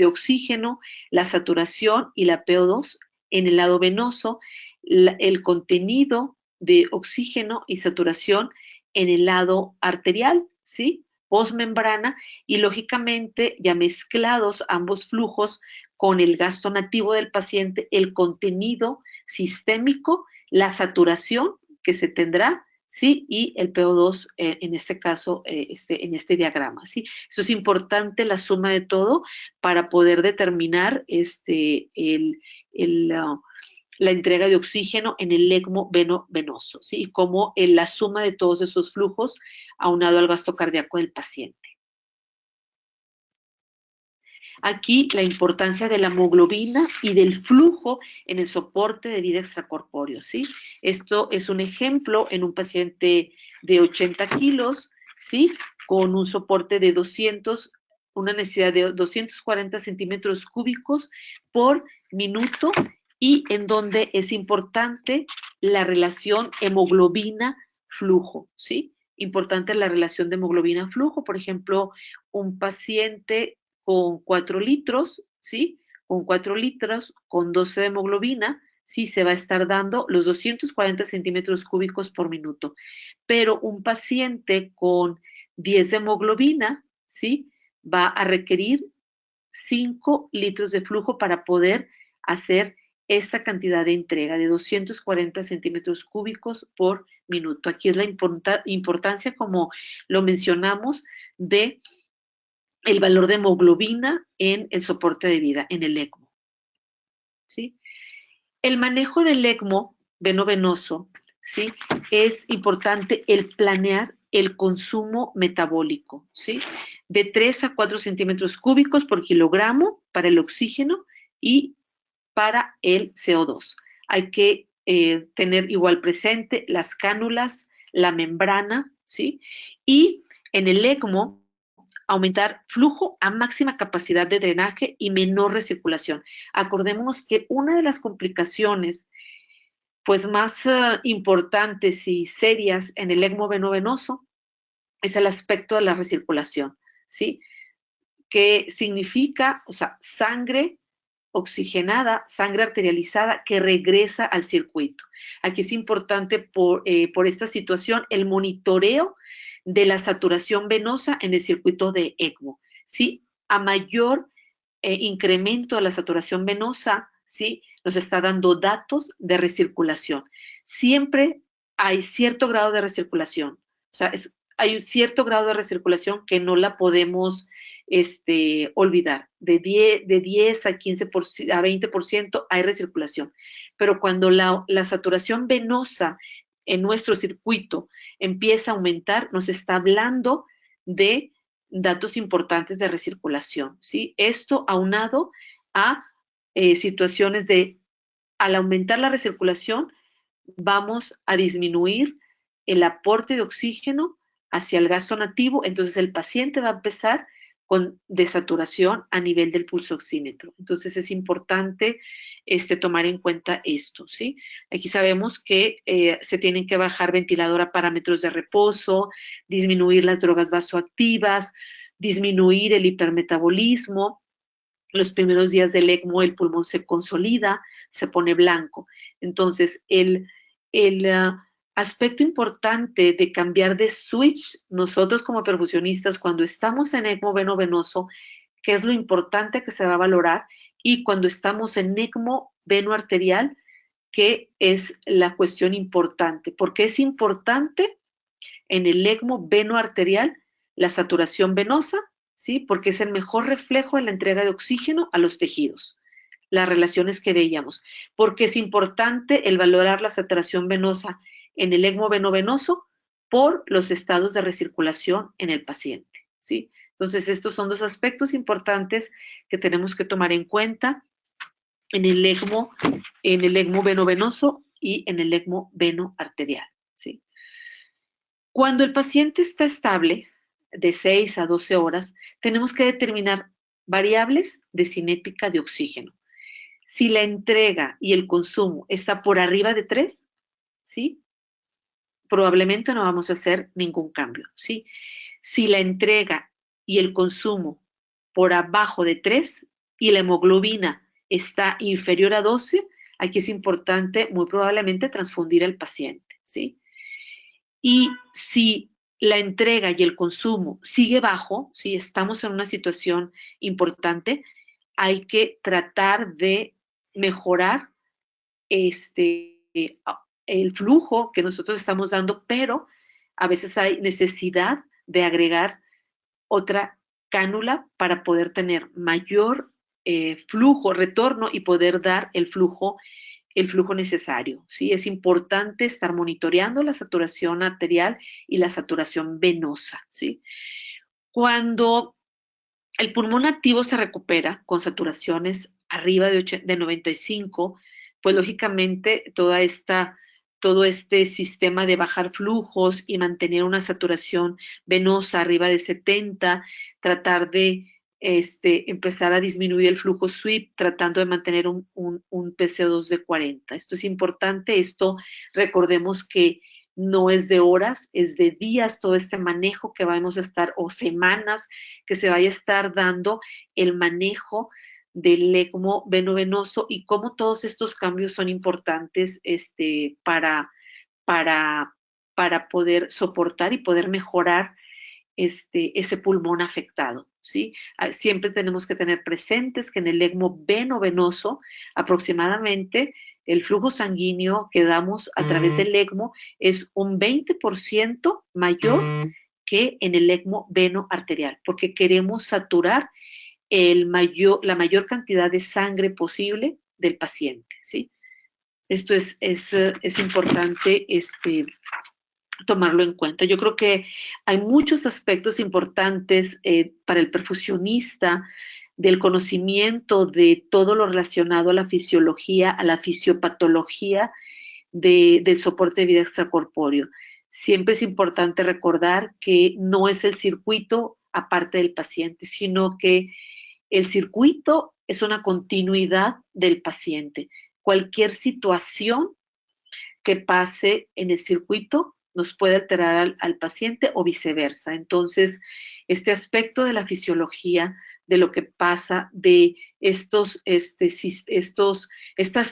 oxígeno, la saturación y la PO2 en el lado venoso, el contenido de oxígeno y saturación en el lado arterial, ¿sí? Posmembrana, y lógicamente ya mezclados ambos flujos con el gasto nativo del paciente, el contenido sistémico, la saturación que se tendrá, ¿sí? Y el PO2 en este caso, en este diagrama, ¿sí? Eso es importante, la suma de todo, para poder determinar la entrega de oxígeno en el ECMO venoso, ¿sí? Y como la suma de todos esos flujos aunado al gasto cardíaco del paciente. Aquí la importancia de la hemoglobina y del flujo en el soporte de vida extracorpóreo, ¿sí? Esto es un ejemplo en un paciente de 80 kilos, ¿sí? Con un soporte de 200, una necesidad de 240 centímetros cúbicos por minuto y en donde es importante la relación hemoglobina-flujo, ¿sí? Importante la relación de hemoglobina-flujo, por ejemplo, un paciente con 4 litros, ¿sí? Con 4 litros, con 12 de hemoglobina, sí, se va a estar dando los 240 centímetros cúbicos por minuto. Pero un paciente con 10 de hemoglobina, ¿sí? Va a requerir 5 litros de flujo para poder hacer esta cantidad de entrega de 240 centímetros cúbicos por minuto. Aquí es la importancia, como lo mencionamos, de el valor de hemoglobina en el soporte de vida, en el ECMO. ¿Sí? El manejo del ECMO veno-venoso, ¿sí? Es importante el planear el consumo metabólico, ¿sí? De 3 a 4 centímetros cúbicos por kilogramo para el oxígeno y para el CO2. Hay que tener igual presente las cánulas, la membrana, ¿sí? Y en el ECMO, aumentar flujo a máxima capacidad de drenaje y menor recirculación. Acordémonos que una de las complicaciones pues más importantes y serias en el ECMO veno-venoso es el aspecto de la recirculación, ¿sí? Que significa, o sea, sangre oxigenada, sangre arterializada que regresa al circuito. Aquí es importante por esta situación el monitoreo de la saturación venosa en el circuito de ECMO. ¿Sí? A mayor incremento de la saturación venosa, ¿sí? Nos está dando datos de recirculación. Siempre hay cierto grado de recirculación, o sea, hay un cierto grado de recirculación que no la podemos olvidar. De 10 a 15%, a 20% hay recirculación. Pero cuando la saturación venosa en nuestro circuito empieza a aumentar, nos está hablando de datos importantes de recirculación, ¿sí? Esto aunado a situaciones de, al aumentar la recirculación, vamos a disminuir el aporte de oxígeno hacia el gasto nativo, entonces el paciente va a empezar con desaturación a nivel del pulso oxímetro. Entonces es importante tomar en cuenta esto, ¿sí? Aquí sabemos que se tienen que bajar ventilador a parámetros de reposo, disminuir las drogas vasoactivas, disminuir el hipermetabolismo. Los primeros días del ECMO el pulmón se consolida, se pone blanco. Entonces, el aspecto importante de cambiar de switch, nosotros como perfusionistas, cuando estamos en ECMO veno-venoso, que es lo importante que se va a valorar, y cuando estamos en ECMO veno-arterial, que es la cuestión importante. Porque es importante en el ECMO veno-arterial la saturación venosa, ¿sí? Porque es el mejor reflejo de la entrega de oxígeno a los tejidos, las relaciones que veíamos. Porque es importante el valorar la saturación venosa en el ECMO veno-venoso por los estados de recirculación en el paciente, ¿sí? Entonces, estos son dos aspectos importantes que tenemos que tomar en cuenta en el ECMO veno-venoso y en el ECMO veno-arterial, ¿sí? Cuando el paciente está estable, de 6 a 12 horas, tenemos que determinar variables de cinética de oxígeno. Si la entrega y el consumo está por arriba de 3, ¿sí? Probablemente no vamos a hacer ningún cambio, ¿sí? Si la entrega y el consumo por abajo de 3 y la hemoglobina está inferior a 12, aquí es importante muy probablemente transfundir al paciente, ¿sí? Y si la entrega y el consumo sigue bajo, si estamos en una situación importante, hay que tratar de mejorar el flujo que nosotros estamos dando, pero a veces hay necesidad de agregar otra cánula para poder tener mayor flujo, retorno y poder dar el flujo necesario, ¿sí? Es importante estar monitoreando la saturación arterial y la saturación venosa, ¿sí? Cuando El pulmón activo se recupera con saturaciones arriba de 95, pues lógicamente todo este sistema de bajar flujos y mantener una saturación venosa arriba de 70, tratar de empezar a disminuir el flujo sweep, tratando de mantener un PCO2 de 40. Esto es importante, esto recordemos que no es de horas, es de días todo este manejo que vamos a estar, o semanas que se vaya a estar dando el manejo del ECMO veno-venoso y cómo todos estos cambios son importantes para, para poder soportar y poder mejorar ese pulmón afectado, ¿sí? Siempre tenemos que tener presentes que en el ECMO veno-venoso aproximadamente el flujo sanguíneo que damos a través del ECMO es un 20% mayor que en el ECMO veno arterial, porque queremos saturar la mayor cantidad de sangre posible del paciente, ¿sí? Esto es importante tomarlo en cuenta. Yo creo que hay muchos aspectos importantes para el perfusionista del conocimiento de todo lo relacionado a la fisiología, a la fisiopatología del soporte de vida extracorpóreo. Siempre es importante recordar que no es el circuito aparte del paciente, sino que el circuito es una continuidad del paciente. Cualquier situación que pase en el circuito nos puede alterar al paciente o viceversa. Entonces, este aspecto de la fisiología, de lo que pasa, de estas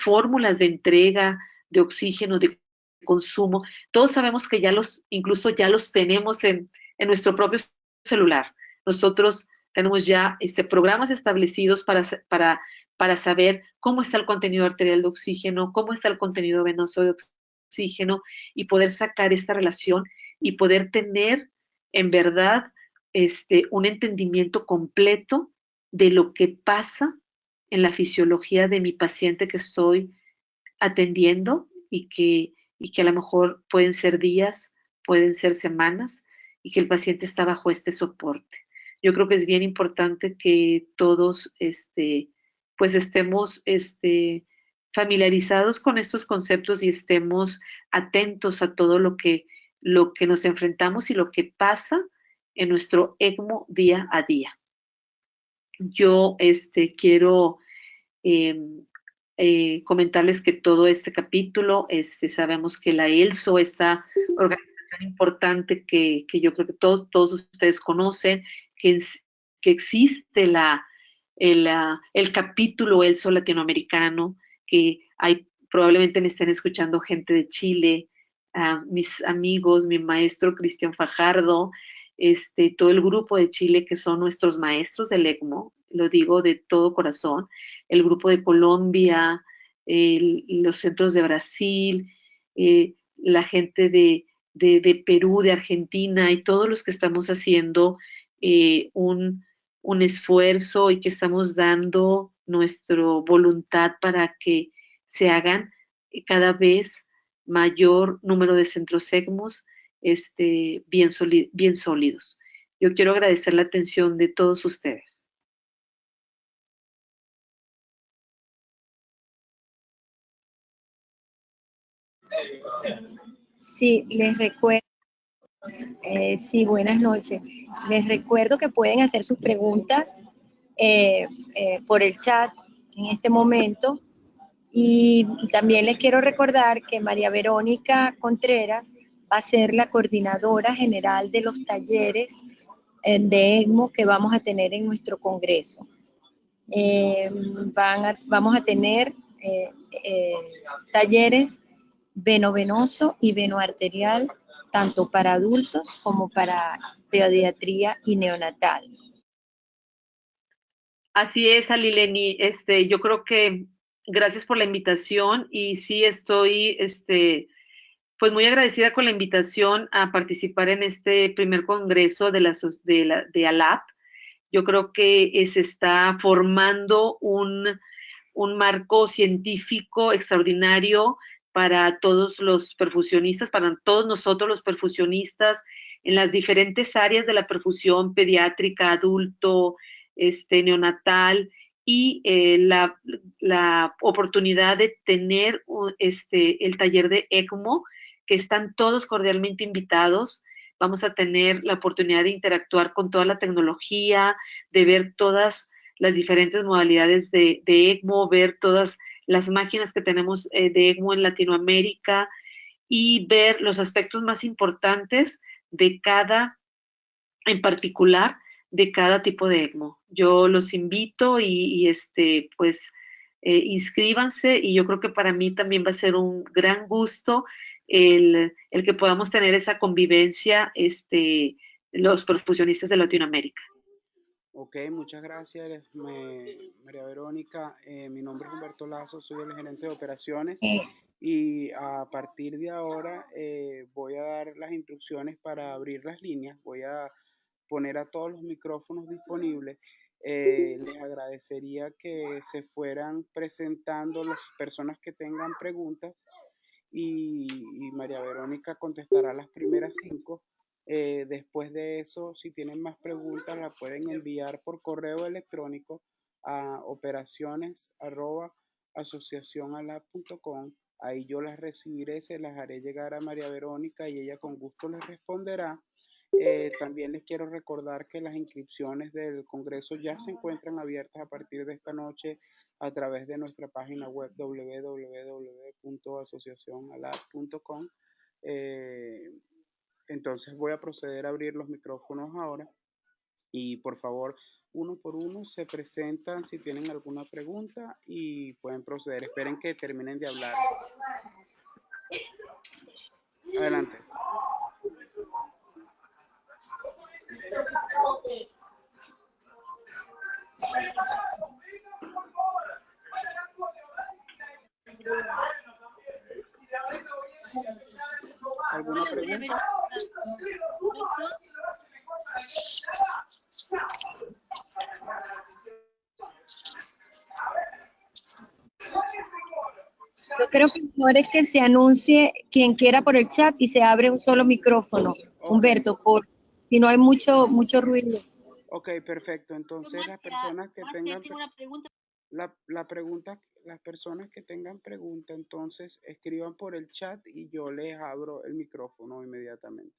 fórmulas de entrega de oxígeno, de consumo, todos sabemos que incluso ya los tenemos en nuestro propio celular. Nosotros tenemos ya programas establecidos para saber cómo está el contenido arterial de oxígeno, cómo está el contenido venoso de oxígeno y poder sacar esta relación y poder tener en verdad un entendimiento completo de lo que pasa en la fisiología de mi paciente que estoy atendiendo y que a lo mejor pueden ser días, pueden ser semanas y que el paciente está bajo este soporte. Yo creo que es bien importante que todos pues estemos familiarizados con estos conceptos y estemos atentos a todo lo que nos enfrentamos y lo que pasa en nuestro ECMO día a día. Yo quiero eh, comentarles que todo este capítulo, sabemos que la ELSO, esta organización importante que yo creo que todos ustedes conocen, que existe el capítulo ELSO latinoamericano, que probablemente me estén escuchando gente de Chile, mis amigos, mi maestro Cristian Fajardo, todo el grupo de Chile que son nuestros maestros del ECMO, lo digo de todo corazón, el grupo de Colombia, los centros de Brasil, la gente de Perú, de Argentina y todos los que estamos haciendo un esfuerzo y que estamos dando nuestra voluntad para que se hagan cada vez mayor número de centros ECMOs bien sólidos. Yo quiero agradecer la atención de todos ustedes. Sí, les recuerdo, sí, buenas noches. Les recuerdo que pueden hacer sus preguntas por el chat en este momento. Y también les quiero recordar que María Verónica Contreras va a ser la coordinadora general de los talleres de ECMO que vamos a tener en nuestro congreso. Vamos a tener talleres veno-venoso y veno-arterial, tanto para adultos como para pediatría y neonatal. Así es, Alileni. Yo creo que gracias por la invitación y sí estoy, pues muy agradecida con la invitación a participar en este primer congreso de ALAP. Yo creo que se está formando un marco científico extraordinario para todos los perfusionistas, para todos nosotros los perfusionistas en las diferentes áreas de la perfusión pediátrica, adulto, neonatal y la oportunidad de tener el taller de ECMO, que están todos cordialmente invitados. Vamos a tener la oportunidad de interactuar con toda la tecnología, de ver todas las diferentes modalidades de ECMO, ver todas las máquinas que tenemos de ECMO en Latinoamérica y ver los aspectos más importantes de cada, en particular, de cada tipo de ECMO. Yo los invito pues, inscríbanse y yo creo que para mí también va a ser un gran gusto el que podamos tener esa convivencia, los perfusionistas de Latinoamérica. Ok, muchas gracias, María Verónica. Mi nombre es Humberto Lazo, soy el gerente de operaciones y a partir de ahora voy a dar las instrucciones para abrir las líneas. Voy a poner a todos los micrófonos disponibles. Les agradecería que se fueran presentando las personas que tengan preguntas y María Verónica contestará las primeras 5. Después de eso, si tienen más preguntas, la pueden enviar por correo electrónico a operaciones@asociacionalab.com. Ahí yo las recibiré, se las haré llegar a María Verónica y ella con gusto les responderá. También les quiero recordar que las inscripciones del Congreso ya se encuentran abiertas a partir de esta noche a través de nuestra página web www.asociacionalab.com. Entonces voy a proceder a abrir los micrófonos ahora y por favor, uno por uno se presentan si tienen alguna pregunta y pueden proceder. Esperen que terminen de hablar. Adelante. ¿Alguna pregunta? Yo creo que mejor es que se anuncie quien quiera por el chat y se abre un solo micrófono, okay. Humberto, si no hay mucho ruido. Ok, perfecto. Entonces las personas que tengan las personas que tengan pregunta, entonces escriban por el chat y yo les abro el micrófono inmediatamente.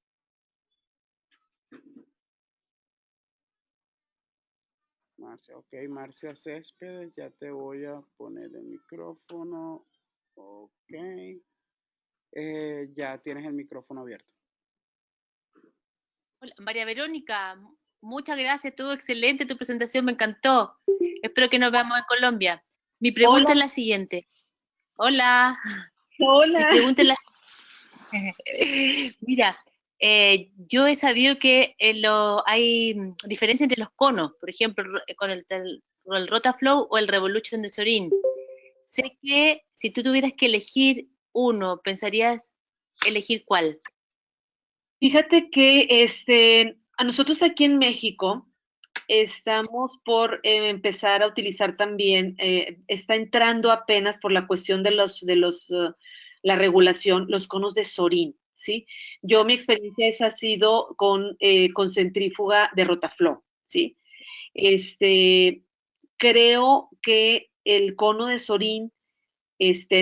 Marcia, ok, Marcia Céspedes, ya te voy a poner el micrófono. Ok. Ya tienes el micrófono abierto. Hola, María Verónica, muchas gracias, estuvo excelente tu presentación, me encantó. Espero que nos veamos en Colombia. Mi pregunta es la siguiente. Hola. Hola. Mi pregunta es la Mira, yo he sabido que hay diferencia entre los conos, por ejemplo, con el Rotaflow o el Revolution de Sorin. Sé que si tú tuvieras que elegir uno, ¿pensarías elegir cuál? Fíjate que a nosotros aquí en México estamos por empezar a utilizar también, está entrando apenas por la cuestión de la regulación, los conos de Sorin, ¿sí? Mi experiencia ha sido con centrífuga de Rotaflow, ¿sí? Creo que el cono de Sorin,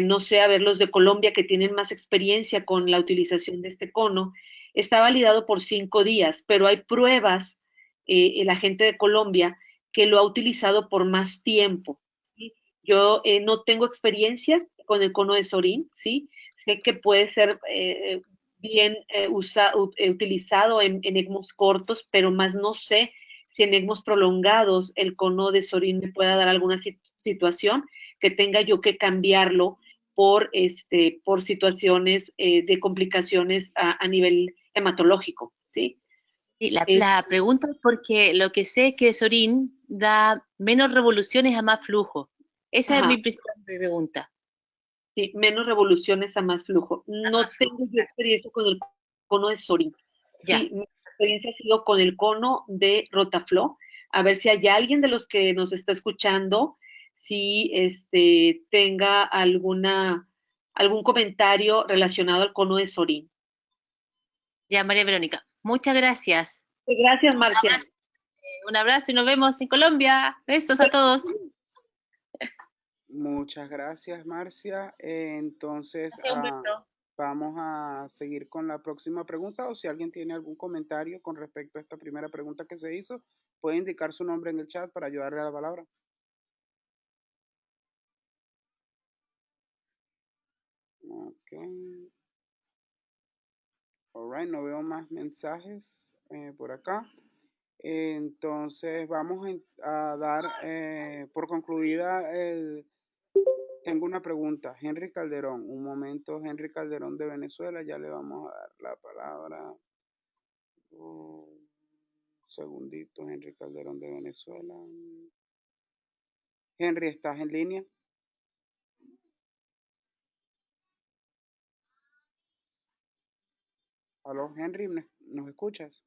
no sé, a ver, los de Colombia que tienen más experiencia con la utilización de este cono, está validado por 5 días, pero hay pruebas, la gente de Colombia, que lo ha utilizado por más tiempo, ¿sí? Yo no tengo experiencia con el cono de Sorin, ¿sí? Sé que puede ser bien utilizado en ECMOs cortos, pero más no sé si en ECMOs prolongados el cono de Sorin me pueda dar alguna situación que tenga yo que cambiarlo por situaciones de complicaciones a nivel hematológico, ¿sí? Sí, la pregunta es porque lo que sé es que Sorin da menos revoluciones a más flujo. Esa es mi principal pregunta. Sí, menos revoluciones a más flujo. No tengo yo experiencia con el cono de Sorin. Sí, mi experiencia ha sido con el cono de Rotaflow. A ver si hay alguien de los que nos está escuchando, si tenga algún comentario relacionado al cono de Sorin. Ya, María Verónica, muchas gracias. Gracias, Marcia. Un abrazo y nos vemos en Colombia. Besos a todos. Muchas gracias, Marcia. Entonces, Gracias, Humberto. vamos a seguir con la próxima pregunta, o si alguien tiene algún comentario con respecto a esta primera pregunta que se hizo, puede indicar su nombre en el chat para ayudarle a la palabra. Ok. All right, no veo más mensajes por acá. Entonces vamos a dar por concluida tengo una pregunta. Henry Calderón, un momento, Henry Calderón de Venezuela, ya le vamos a dar la palabra. Un segundito, Henry Calderón de Venezuela. Henry, ¿estás en línea? Aló, Henry, ¿nos escuchas?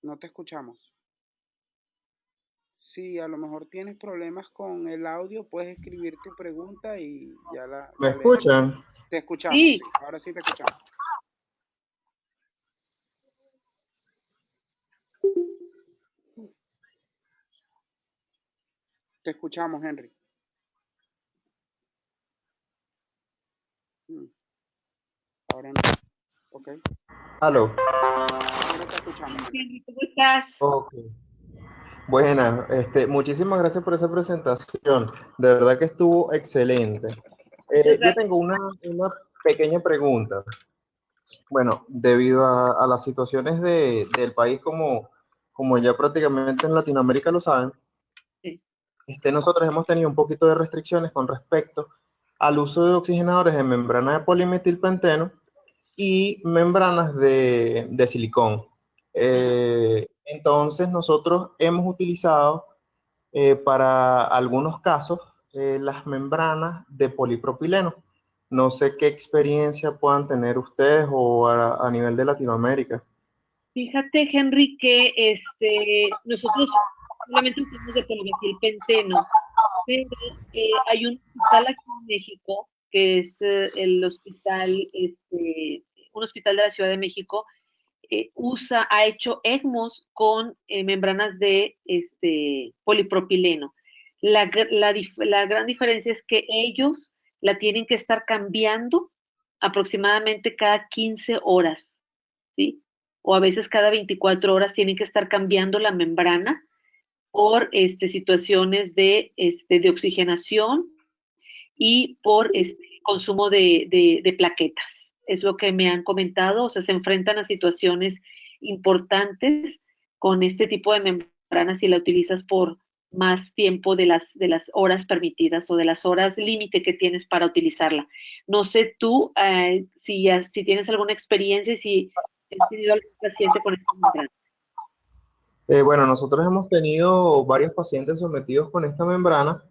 No te escuchamos. Si a lo mejor tienes problemas con el audio, puedes escribir tu pregunta y ya la ¿Me leemos. escuchan? Te escuchamos, Sí. sí, ahora sí te escuchamos. Te escuchamos, Henry. Ahora no. Ok. Aló. Ahora te escuchamos. Henry, ¿cómo estás? Ok. Buenas, muchísimas gracias por esa presentación. De verdad que estuvo excelente. Yo tengo una pequeña pregunta. Bueno, debido a las situaciones del país, como ya prácticamente en Latinoamérica lo saben, Sí. nosotros hemos tenido un poquito de restricciones con respecto al uso de oxigenadores de membrana de polimetilpenteno y membranas de silicón. Entonces nosotros hemos utilizado para algunos casos las membranas de polipropileno. No sé qué experiencia puedan tener ustedes o a nivel de Latinoamérica. Fíjate, Henry, que nosotros solamente usamos de polimetilpenteno, pero hay un hospital aquí en México, que es el hospital, un hospital de la Ciudad de México, ha hecho ECMOs con membranas de polipropileno. La gran diferencia es que ellos la tienen que estar cambiando aproximadamente cada 15 horas, ¿sí? O a veces cada 24 horas tienen que estar cambiando la membrana por situaciones de oxigenación y por consumo de plaquetas. Es lo que me han comentado, o sea, se enfrentan a situaciones importantes con este tipo de membranas si la utilizas por más tiempo de las horas permitidas o de las horas límite que tienes para utilizarla. No sé tú si tienes alguna experiencia y si has tenido algún paciente con esta membrana. Bueno, nosotros hemos tenido varios pacientes sometidos con esta membrana,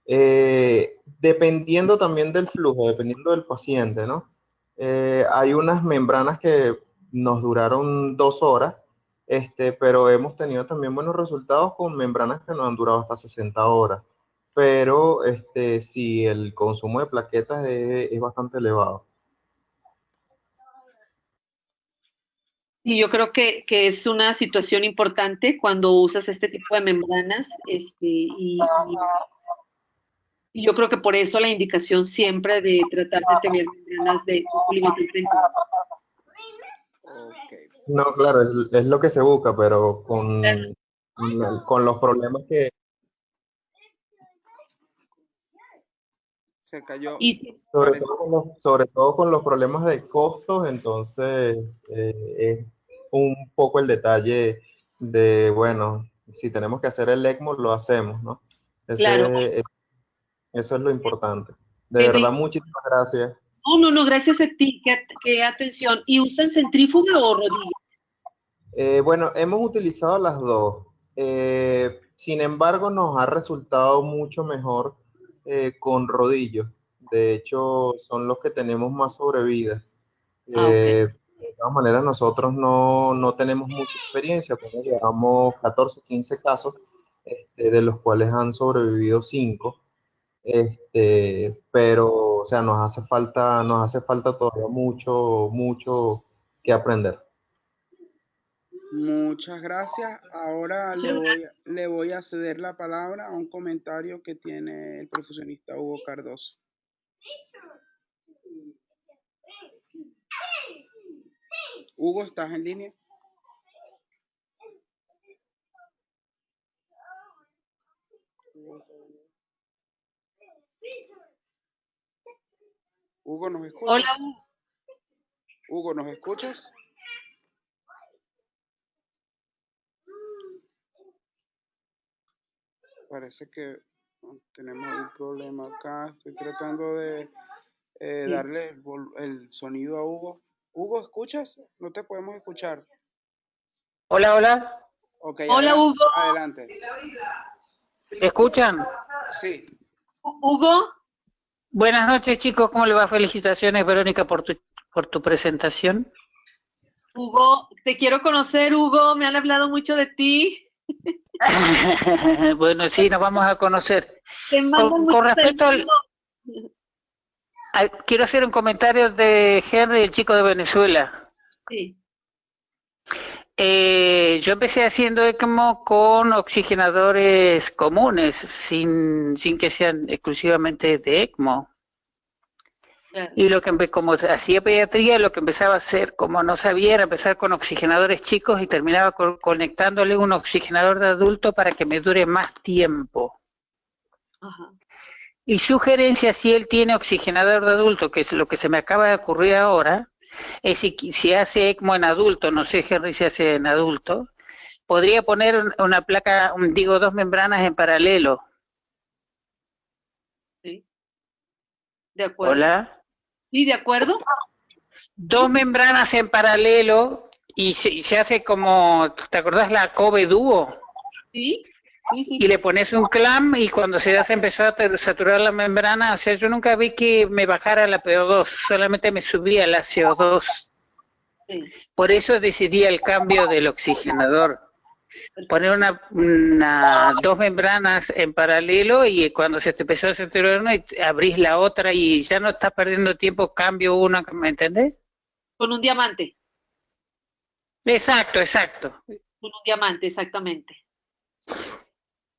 dependiendo también del flujo, dependiendo del paciente, ¿no? Hay unas membranas que nos duraron 2 horas, pero hemos tenido también buenos resultados con membranas que nos han durado hasta 60 horas. Pero sí, el consumo de plaquetas es bastante elevado. Y yo creo que es una situación importante cuando usas este tipo de membranas, y yo creo que por eso la indicación siempre de tratar de tener membranas de polimetilpenteno. Okay. No, claro, es lo que se busca, pero con los problemas que... Se cayó. Y Sobre todo con los problemas de costos, entonces es un poco el detalle de, bueno, si tenemos que hacer el ECMO, lo hacemos, ¿no? claro, Eso es lo importante. De verdad, Henry, muchísimas gracias. no, gracias a ti, qué atención. ¿Y usan centrífuga o rodilla? Bueno, hemos utilizado las dos. Sin embargo, nos ha resultado mucho mejor con rodillos. De hecho, son los que tenemos más sobrevida. Ok. De todas maneras, nosotros no tenemos mucha experiencia, porque llevamos 14, 15 casos, de los cuales han sobrevivido 5. Pero, o sea, nos hace falta todavía mucho que aprender. Muchas gracias. Ahora le voy a ceder la palabra a un comentario que tiene el profesionista Hugo Cardoso. Hugo, ¿estás en línea? Hugo, ¿nos escuchas? Hola. Hugo, ¿nos escuchas? Parece que tenemos un problema acá. Estoy tratando de darle el sonido a Hugo. Hugo, ¿escuchas? No te podemos escuchar. Hola, hola. Okay, hola, adelante, Hugo. adelante. ¿Me escuchan? Sí. Hugo. Buenas noches, chicos. ¿Cómo le va? Felicitaciones, Verónica, por tu presentación. Hugo, te quiero conocer, Hugo. Me han hablado mucho de ti. Bueno, sí, nos vamos a conocer. Te mandan Con respecto quiero hacer un comentario de Henry, el chico de Venezuela. Sí. Yo empecé haciendo ECMO con oxigenadores comunes, sin que sean exclusivamente de ECMO. Claro. Y como hacía pediatría, lo que empezaba a hacer, como no sabía, era empezar con oxigenadores chicos y terminaba conectándole un oxigenador de adulto para que me dure más tiempo. Ajá. Y sugerencia, si él tiene oxigenador de adulto, que es lo que se me acaba de ocurrir ahora, es si hace ECMO en adulto, no sé, Henry, si hace en adulto, podría poner una placa, dos membranas en paralelo. Sí. De acuerdo. Hola. Sí, de acuerdo. 2 membranas en paralelo y se hace como, ¿te acordás la Kobe Duo? Sí. Y le pones un clamp y cuando se empezó a saturar la membrana, o sea, yo nunca vi que me bajara la PO2, solamente me subía la CO2. Sí. Por eso decidí el cambio del oxigenador. Poner 2 membranas en paralelo y cuando se te empezó a saturar una, abrís la otra y ya no estás perdiendo tiempo, cambio una, ¿me entendés? Con un diamante. Exacto. Con un diamante, exactamente.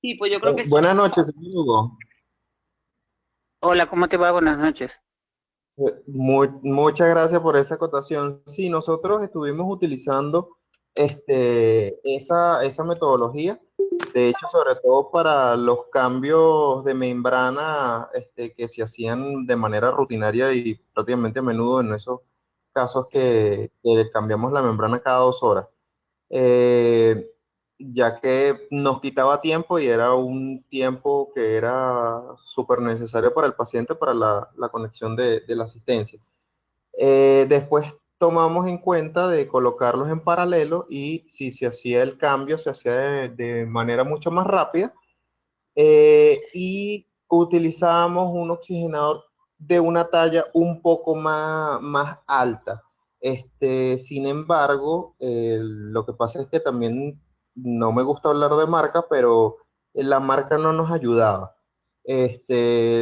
Sí, pues yo creo que Buenas noches, señor Hugo. Hola, ¿cómo te va? Buenas noches. Muchas gracias por esa acotación. Sí, nosotros estuvimos utilizando esa metodología, de hecho, sobre todo para los cambios de membrana que se hacían de manera rutinaria y prácticamente a menudo en esos casos que cambiamos la membrana cada 2 horas. Ya que nos quitaba tiempo y era un tiempo que era súper necesario para el paciente para la conexión de la asistencia. Después tomamos en cuenta de colocarlos en paralelo y si se hacía el cambio, se hacía de manera mucho más rápida y utilizábamos un oxigenador de una talla un poco más alta. Sin embargo, lo que pasa es que también no me gusta hablar de marca, pero la marca no nos ayudaba.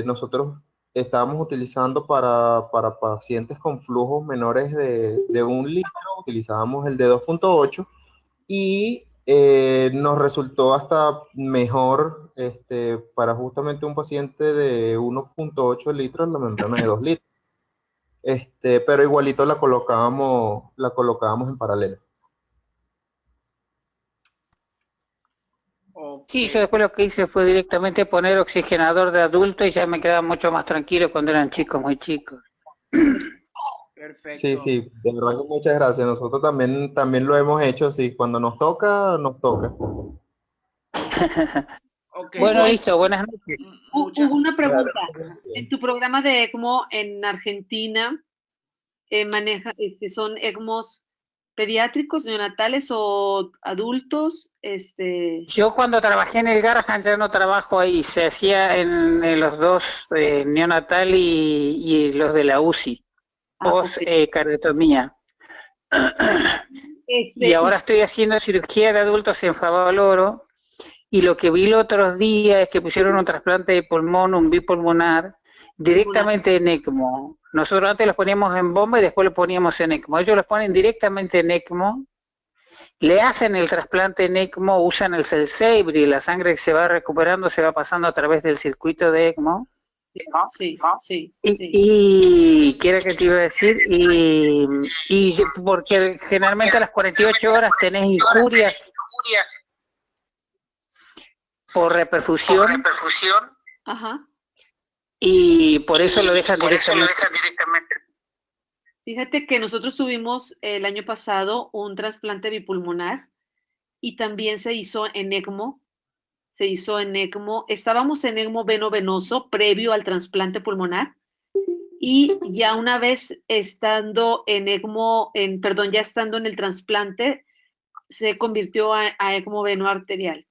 Nosotros estábamos utilizando para pacientes con flujos menores de 1 litro, utilizábamos el de 2.8 y nos resultó hasta mejor para justamente un paciente de 1.8 litros la membrana de 2 litros. Pero igualito la colocábamos en paralelo. Sí, yo después lo que hice fue directamente poner oxigenador de adulto y ya me quedaba mucho más tranquilo cuando eran chicos, muy chicos. Perfecto. Sí, de verdad que muchas gracias. Nosotros también lo hemos hecho, sí. Cuando nos toca, nos toca. Okay, bueno, listo, buenas noches. Hubo una pregunta. En tu programa de ECMO en Argentina, ¿son ECMOs pediátricos, neonatales o adultos? Yo cuando trabajé en el Garrahan ya no trabajo ahí, se hacía en los dos, neonatal y los de la UCI, post cardiotomía. Y ahora estoy haciendo cirugía de adultos en Favaloro, y lo que vi el otro día es que pusieron un trasplante de pulmón, un bipulmonar, directamente en ECMO. Nosotros antes los poníamos en bomba y después los poníamos en ECMO. Ellos los ponen directamente en ECMO le hacen el trasplante en ECMO, usan el cell saver y la sangre que se va recuperando se va pasando a través del circuito de ECMO. Sí, sí, Y, sí. y ¿qué era que te iba a decir? Y porque generalmente a las 48 horas tenés injuria por reperfusión. Ajá. Y por eso lo dejan directamente. Fíjate que nosotros tuvimos el año pasado un trasplante bipulmonar y también se hizo en ECMO. Se hizo en ECMO. Estábamos en ECMO veno-venoso previo al trasplante pulmonar y ya una vez estando en ECMO, ya estando en el trasplante, se convirtió a ECMO veno arterial.